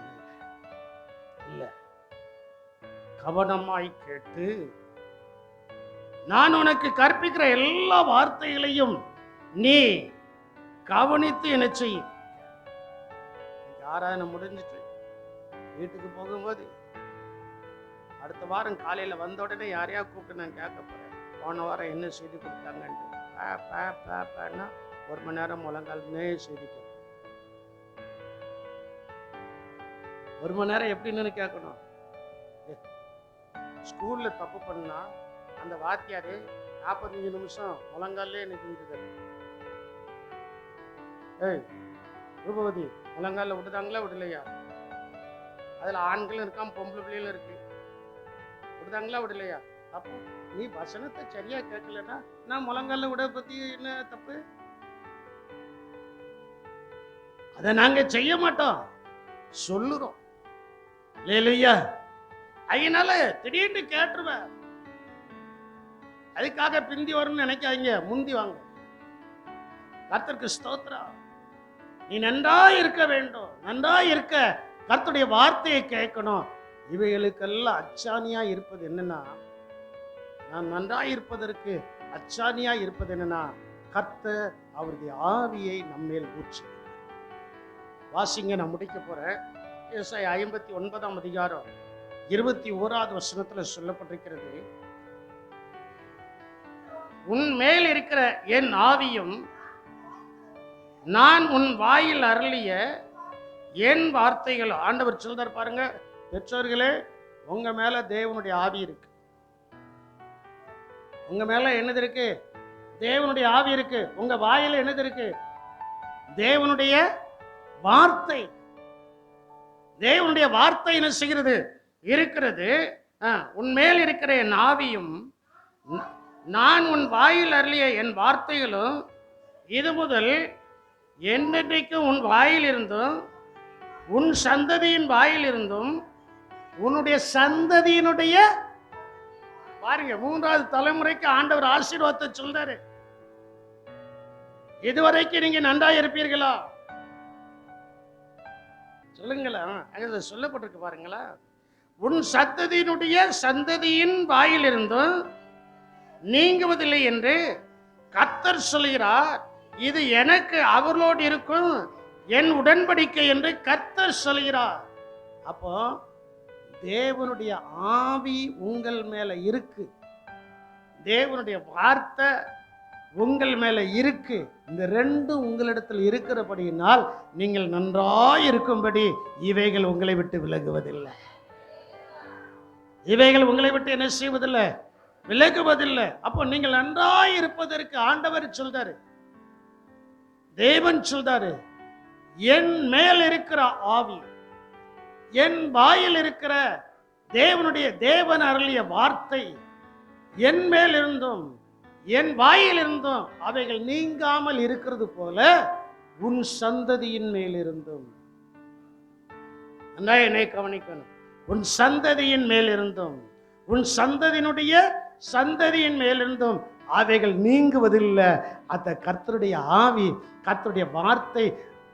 இல்ல. கவனமாய் கேட்டு நான் உனக்கு கற்பிக்கிற எல்லா வார்த்தைகளையும் நீ கவனித்து என்ன செய். ஆராதனை முடிஞ்சிட்டு வீட்டுக்கு போகும்போது அடுத்த வாரம் காலையில வந்த உடனே யாரையா கூப்பிட்டு நான் கேட்க போறேன், போன வாரம் என்ன செய்தி கொடுத்தாங்கன்ட்டு. ஒரு மணி நேரம் முழங்கால்னே செய்தி கேட்பேன். ஒரு மணி நேரம் எப்படின்னு கேட்கணும். ஸ்கூல்ல தப்பு பண்ணா அந்த வாத்தியாரு 45 நிமிஷம் முழங்காலே எனக்கு இருந்தது. ஏய் ரூபவதி, முழங்கால விட்டுதாங்களா விடலையா? அதுல ஆண்களும் இருக்கான், பொம்பளை பிள்ளைகளும் இருக்கு. விடுதாங்களா விடலையா? அப்போ நீ வசனத்தை சரியா கேட்கலன்னா நான் முழங்கால விட பத்தி என்ன தப்பு? அதை நாங்க செய்ய மாட்டோம், சொல்லுறோம். இல்லையா? அதனால திடீர்னு கேட்டுருவேன். அதுக்காக பிந்தி வரும்னு நினைக்காதீங்க, முந்தி வாங்க. கர்த்தருக்கு ஸ்தோத்திரம். நீ நன்றா இருக்க வேண்டும், நன்றா இருக்க கர்த்தருடைய வார்த்தையை கேட்கணும். இவைகளுக்கெல்லாம் அச்சாணியா இருப்பது என்னன்னா, நான் நன்றா இருப்பதற்கு அச்சாணியா இருப்பது என்னன்னா, கர்த்தர் அவருடைய ஆவியை நம்மேல் ஊற்றி. வாசிங்க, நான் முடிக்க போறேன். ஏசாயா 59ஆம் அதிகாரம் 21வது வசனத்துல சொல்லப்பட்டிருக்கிறது, உன் மேல் இருக்கிற என் ஆவியும் நான் உன் வாயில் அருளிய என் வார்த்தைகள். ஆண்டவர் சொல்றார் பாருங்க, பெற்றோர்களே உங்க மேல தேவனுடைய ஆவி இருக்கு. உங்க மேல என்னது இருக்கு? தேவனுடைய ஆவி இருக்கு. உங்க வாயில என்னது இருக்கு? தேவனுடைய வார்த்தை. தேவனுடைய வார்த்தை என்ன செய்கிறது? இருக்கிறது. உன்மேல் இருக்கிற என் ஆவியும் நான் உன் வாயில் அருளிய என் வார்த்தைகளும் இது முதல் என்னென்றைக்கும் உன் வாயில் இருந்தும் உன் சந்ததியின் வாயில் இருந்தும் உன்னுடைய சந்ததியினுடைய, பாருங்க, 3வது தலைமுறைக்கு ஆண்டவர் ஆசீர்வாதத்தை சொல்றாரு. இதுவரைக்கும் நீங்க நன்றா இருப்பீர்களா? சொல்லுங்களா? அங்க சொல்லப்பட்டிருக்கு பாருங்களா, உன் சந்ததியினுடைய சந்ததியின் வாயில் இருந்தும் நீங்குவதில்லை என்று கர்த்தர் சொல்கிறார். இது எனக்கு அவர்களோடு இருக்கும் என் உடன்படிக்கை என்று கர்த்தர் சொல்கிறார். அப்போ தேவனுடைய ஆவி உங்கள் மேல இருக்கு, தேவனுடைய வார்த்தை உங்கள் மேல இருக்கு. இந்த ரெண்டும் உங்களிடத்தில் இருக்கிறபடியினால் நீங்கள் நன்றாய் இருக்கும்படி இவைகள் உங்களை விட்டு விலகுவதில்லை. இவைகள் உங்களை விட்டு என்ன செய்வதில்லை? விலகுவதில்லை. அப்போ நீங்கள் நன்றாய் இருப்பதற்கு ஆண்டவர் சொல்றாரு, தேவன் சொல்றாரு, என் மேல் இருக்கிற ஆவி, என் வாயில் இருக்கிற தேவன் அருளிய வார்த்தை என் மேல் இருந்தும் என் வாயில் இருந்தும் அவைகள் நீங்காமல் இருக்கிறது போல உன் சந்ததியின் மேல் இருந்தும். என்னை கவனிக்கணும். உன் சந்ததியின் மேல் இருந்தும் உன் சந்ததியினுடைய சந்ததியின் மேலிருந்தும் அவைகள் நீங்குவதில்லை. அந்த கர்த்தருடைய ஆவி, கர்த்தருடைய வார்த்தை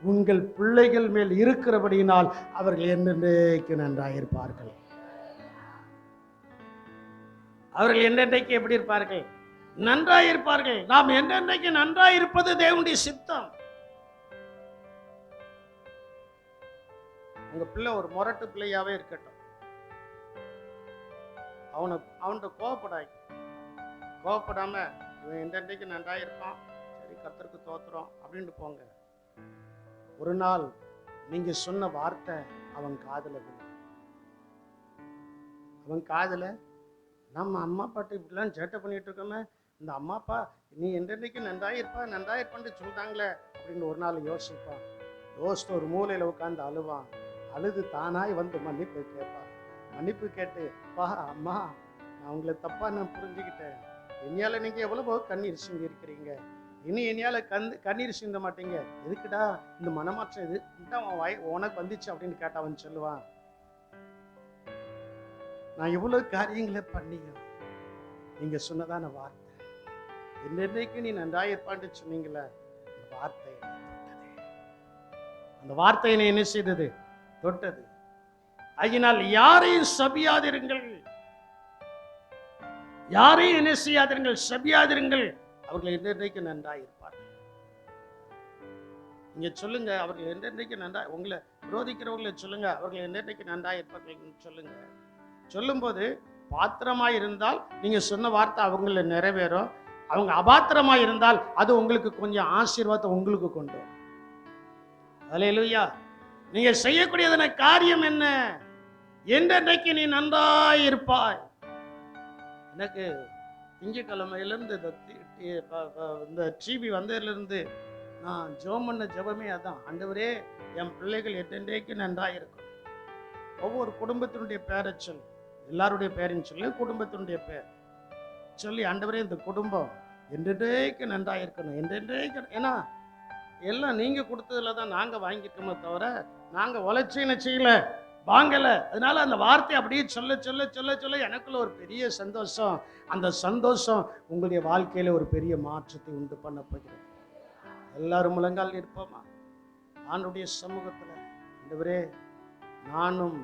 உங்கள் பிள்ளைகள் மேல் இருக்கிறபடியினால் அவர்கள் என்னென்றைக்கு நன்றாயிருப்பார்கள். அவர்கள் என்னென்றைக்கு எப்படி இருப்பார்கள்? நன்றாயிருப்பார்கள். நாம் என்னென்றைக்கு நன்றாயிருப்பது தேவனுடைய சித்தம். உங்க பிள்ளை ஒரு முரட்டு பிள்ளையாவே இருக்கட்டும், அவன்கிட்ட கோவப்படாம இவன் எந்தெண்டைக்கு நன்றாயிருப்பான், சரி கர்த்தருக்கு தோத்துறோம் அப்படின்ட்டு போங்க. ஒரு நாள் நீங்க சொன்ன வார்த்தை அவன் காதுல நம்ம அம்மா அப்பாட்ட இப்படிலாம் சேட்டை பண்ணிட்டு இருக்கோமே, இந்த அம்மா அப்பா நீ எந்தெண்டைக்கு நன்றாயிருப்பான்னு சொல்றாங்களே அப்படின்னு ஒரு நாள் யோசிப்பான். யோசித்து ஒரு மூலையில உட்காந்து அழுவான். அழுது தானாய் வந்து மன்னிப்பு கேட்பான். மன்னிப்பு கேட்டு, பா அம்மா நான் உங்களை தப்பா நான் புரிஞ்சுக்கிட்டேன், என்னையால நீங்க எவ்வளவோ கண்ணீர் சிந்தி இருக்கிறீங்க, இனி என்னையால கண்ணீர் சிந்த மாட்டீங்க, எதுக்குடா இந்த மனமாற்றம் இது உனக்கு வந்துச்சு அப்படின்னு கேட்டா அவன் சொல்லுவான், நான் இவ்வளவு காரியங்களை பண்ணியும் நீங்க சொன்னதான வார்த்தை என்னைக்கு நீ நன்றாயிருப்பான்னு சொன்னீங்களே, அந்த வார்த்தை அந்த வார்த்தையினை என்ன செய்தது? தொட்டது. அதனால் யாரையும் சபியாதிருங்கள். யாரையும் என்ன செய்யாதிருங்கள், செபியாதிருங்கள், அவர்கள் என்றென்றைக்கு நன்றாயிருப்பார்கள். நீங்க சொல்லுங்க, அவர்கள் என்றென்றைக்கு நன்றா, உங்களை விரோதிக்கிறவங்களை சொல்லுங்க, அவர்கள் என்றென்றைக்கு நன்றாயிருப்பார்கள் சொல்லுங்க. சொல்லும் போது பாத்திரமாய் இருந்தால் நீங்க சொன்ன வார்த்தை அவங்கள நிறைவேறும். அவங்க அபாத்திரமாய் இருந்தால் அது உங்களுக்கு கொஞ்சம் ஆசீர்வாதத்தை உங்களுக்கு கொண்டு வரும். அல்லேலூயா. நீங்க செய்யக்கூடியதான காரியம் என்ன? என்றென்றைக்கு நீ நன்றாயிருப்பாய். எனக்கு திங்கக்கிழமையிலிருந்து இந்த டிவி வந்ததுலேருந்து நான் ஜெபம் பண்ண ஜெபமே அதான். ஆண்டவரே, என் பிள்ளைகள் என்றென்றைக்கு நன்றாயிருக்கும். ஒவ்வொரு குடும்பத்தினுடைய பேரை சொல்லி, எல்லாருடைய பேரையும் சொல்லி, குடும்பத்தினுடைய பேர் சொல்லி, ஆண்டவரே இந்த குடும்பம் என்றென்றைக்கு நன்றாயிருக்கணும், என்றென்றைக்கு. ஏன்னா எல்லாம் நீங்க கொடுத்ததுல தான் நாங்க வாங்கிட்டோமே தவிர நாங்க உழைச்சின்னு செய்யல, வாங்கல. அதனால அந்த வார்த்தை அப்படியே சொல்ல சொல்ல சொல்ல சொல்ல எனக்குள்ள ஒரு பெரிய சந்தோஷம். அந்த சந்தோஷம் உங்களுடைய வாழ்க்கையில ஒரு பெரிய மாற்றத்தை உண்டு பண்ண போகிறது. எல்லாரும் முழங்கால் இருப்போமா ஆண்டுடைய சமூகத்துல. ஆண்டவரே, நானும்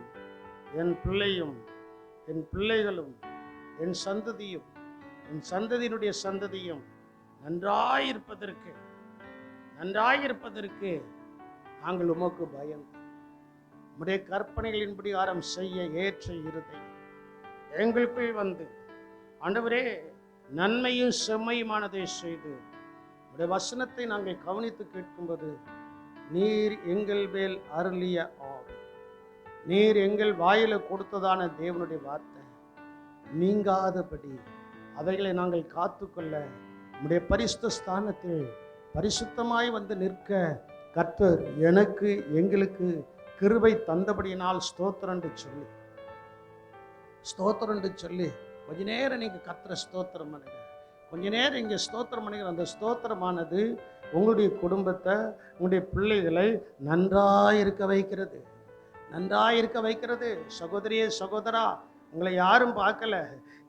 என் பிள்ளையும் என் பிள்ளைகளும் என் சந்ததியும் என் சந்ததியினுடைய சந்ததியும் நன்றாயிருப்பதற்கு நாங்கள் உமக்கு பயந்து உம்முடைய கற்பனைகளின் பிரகாரம் செய்ய ஏற்ற இருதை எங்களுக்குள் வந்து, ஆண்டவரே, நன்மையும் செம்மையுமானதை செய்து உடைய வசனத்தை நாங்கள் கவனித்து கேட்கும்போது, நீர் எங்கள் மேல் அருளிய ஆவி, நீர் எங்கள் வாயில கொடுத்ததான தேவனுடைய வார்த்தை நீங்காதபடி அவைகளை நாங்கள் காத்துக்கொள்ள உடைய பரிசுத்த ஸ்தானத்தில் பரிசுத்தமாய் வந்து நிற்க கர்த்தர் எனக்கு எங்களுக்கு கிருபை தந்தபடியினால் ஸ்தோத்திரம் சொல்லி கொஞ்ச நேரம் நீங்க கர்த்தரை ஸ்தோத்திரம் பண்ணுங்க. கொஞ்ச நேரம் இங்கே ஸ்தோத்திரம் பண்ணுங்க. அந்த ஸ்தோத்திரமானது உங்களுடைய குடும்பத்தை, உங்களுடைய பிள்ளைகளை நன்றாயிருக்க வைக்கிறது. சகோதரியே, சகோதரா, உங்களை யாரும் பார்க்கல,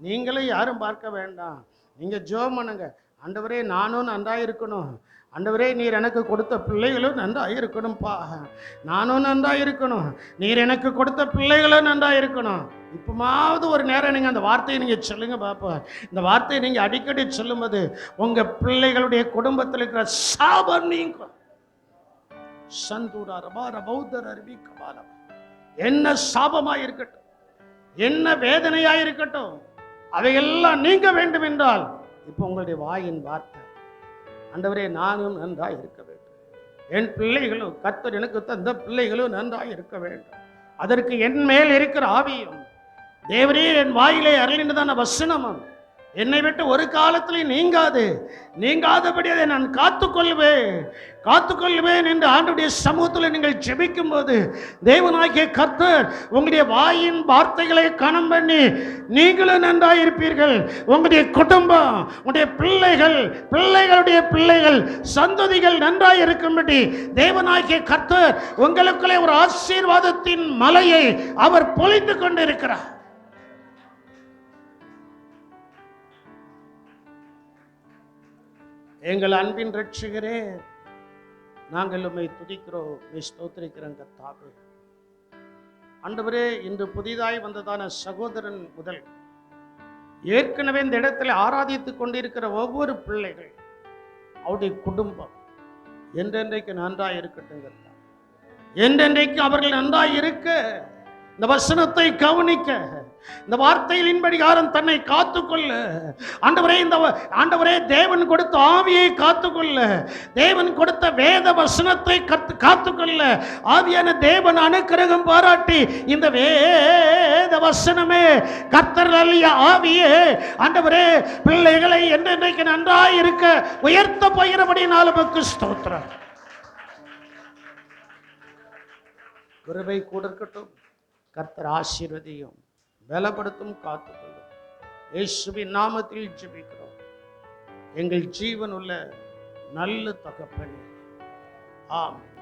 நீங்களும் யாரும் பார்க்க வேண்டாம். நீங்க ஜெபம் பண்ணுங்க. ஆண்டவரே, நானும் நன்றாயிருக்கணும். ஆண்டவரே, நீர் எனக்கு கொடுத்த பிள்ளைகளும் நன்றாயிருக்கணும்ப்பா. நானும் நன்றாயிருக்கணும். நீர் எனக்கு கொடுத்த பிள்ளைகளும் நன்றாயிருக்கணும். இப்போமாவது ஒரு நேரம் நீங்கள் அந்த வார்த்தையை நீங்கள் சொல்லுங்க பாப்பா. இந்த வார்த்தையை நீங்கள் அடிக்கடி சொல்லும்போது உங்கள் பிள்ளைகளுடைய குடும்பத்தில் இருக்கிற சாபம் நீங்கும். சந்தூரா ரபார பௌத்தர் அருவி கபாலம், என்ன சாபமாக இருக்கட்டும், என்ன வேதனையாக இருக்கட்டும், அவையெல்லாம் நீங்க வேண்டும் என்றால் இப்போ உங்களுடைய வாயின் வார்த்தை, ஆண்டவரே, நானும் நன்றாக இருக்க வேண்டும், என் பிள்ளைகளும் கர்த்தர் எனக்கு தந்த பிள்ளைகளும் நன்றாக இருக்க வேண்டும், அதற்கு என் மேல் இருக்கிற ஆவியும் தேவரே என் வாயிலே அருளினதான வசனமும் என்னை விட்டு ஒரு காலத்திலே நீங்காதபடி அதை நான் காத்துக்கொள்வேன் என்று ஆண்டவருடைய சமூகத்தில் நீங்கள் ஜெபிக்கும் போது தேவனாகிய கர்த்தர் உங்களுடைய வாயின் வார்த்தைகளை கனம் பண்ணி நீங்களும் நன்றாயிருப்பீர்கள். உங்களுடைய குடும்பம், உங்களுடைய பிள்ளைகளுடைய பிள்ளைகள், சந்ததிகள் நன்றாயிருக்கும்படி தேவனாகிய கர்த்தர் உங்களுக்குள்ளே ஒரு ஆசீர்வாதத்தின் மலையை அவர் பொழிந்து கொண்டிருக்கிறார். எங்கள் அன்பின் ரட்சகரே, நாங்கள் உம்மை துதிக்கிறோம், ஸ்தோத்திரிக்கிறோம் கர்த்தாவே. ஆண்டவரே, இன்று புதிதாய் வந்ததான சகோதரன் முதல் ஏற்கனவே இந்த இடத்துல ஆராதித்துக் கொண்டிருக்கிற ஒவ்வொரு பிள்ளைகள், அவருடைய குடும்பம் என்றென்றைக்கு நன்றாய் இருக்கட்டும் கர்த்தாவே. என்றென்றைக்கு அவர்கள் நன்றாய் இருக்க, இந்த வசனத்தை கவனிக்க, இந்த வார்த்தைகளின்படிகாரம் தன்னை காத்துக்கொள்ள, ஆண்டவரே, தேவன் கொடுத்த ஆவியை காத்துக்கொள்ள, தேவன் கொடுத்த வேத வசனத்தை காத்துக்கொள்ள ஆவியான தேவன் அனுக்கிரகம் பாராட்டி இந்த வேத வசனமே கர்த்தர் அருளிய ஆவியே ஆண்டவரே பிள்ளைகளை என்றென்றைக்கு நன்றாய் இருக்க உயர்த்த போகிறபடியால் உமக்கு ஸ்தோத்திரம். கிருபை கூட இருக்கட்டும். கர்த்தர் ஆசீர்வதியும், பலப்படுத்தும், காத்துக்கொள்ளும். இயேசுவின் நாமத்தில் ஜெபிக்கிறோம் எங்கள் ஜீவனுள்ள நல்ல தகப்பனே, ஆமென்.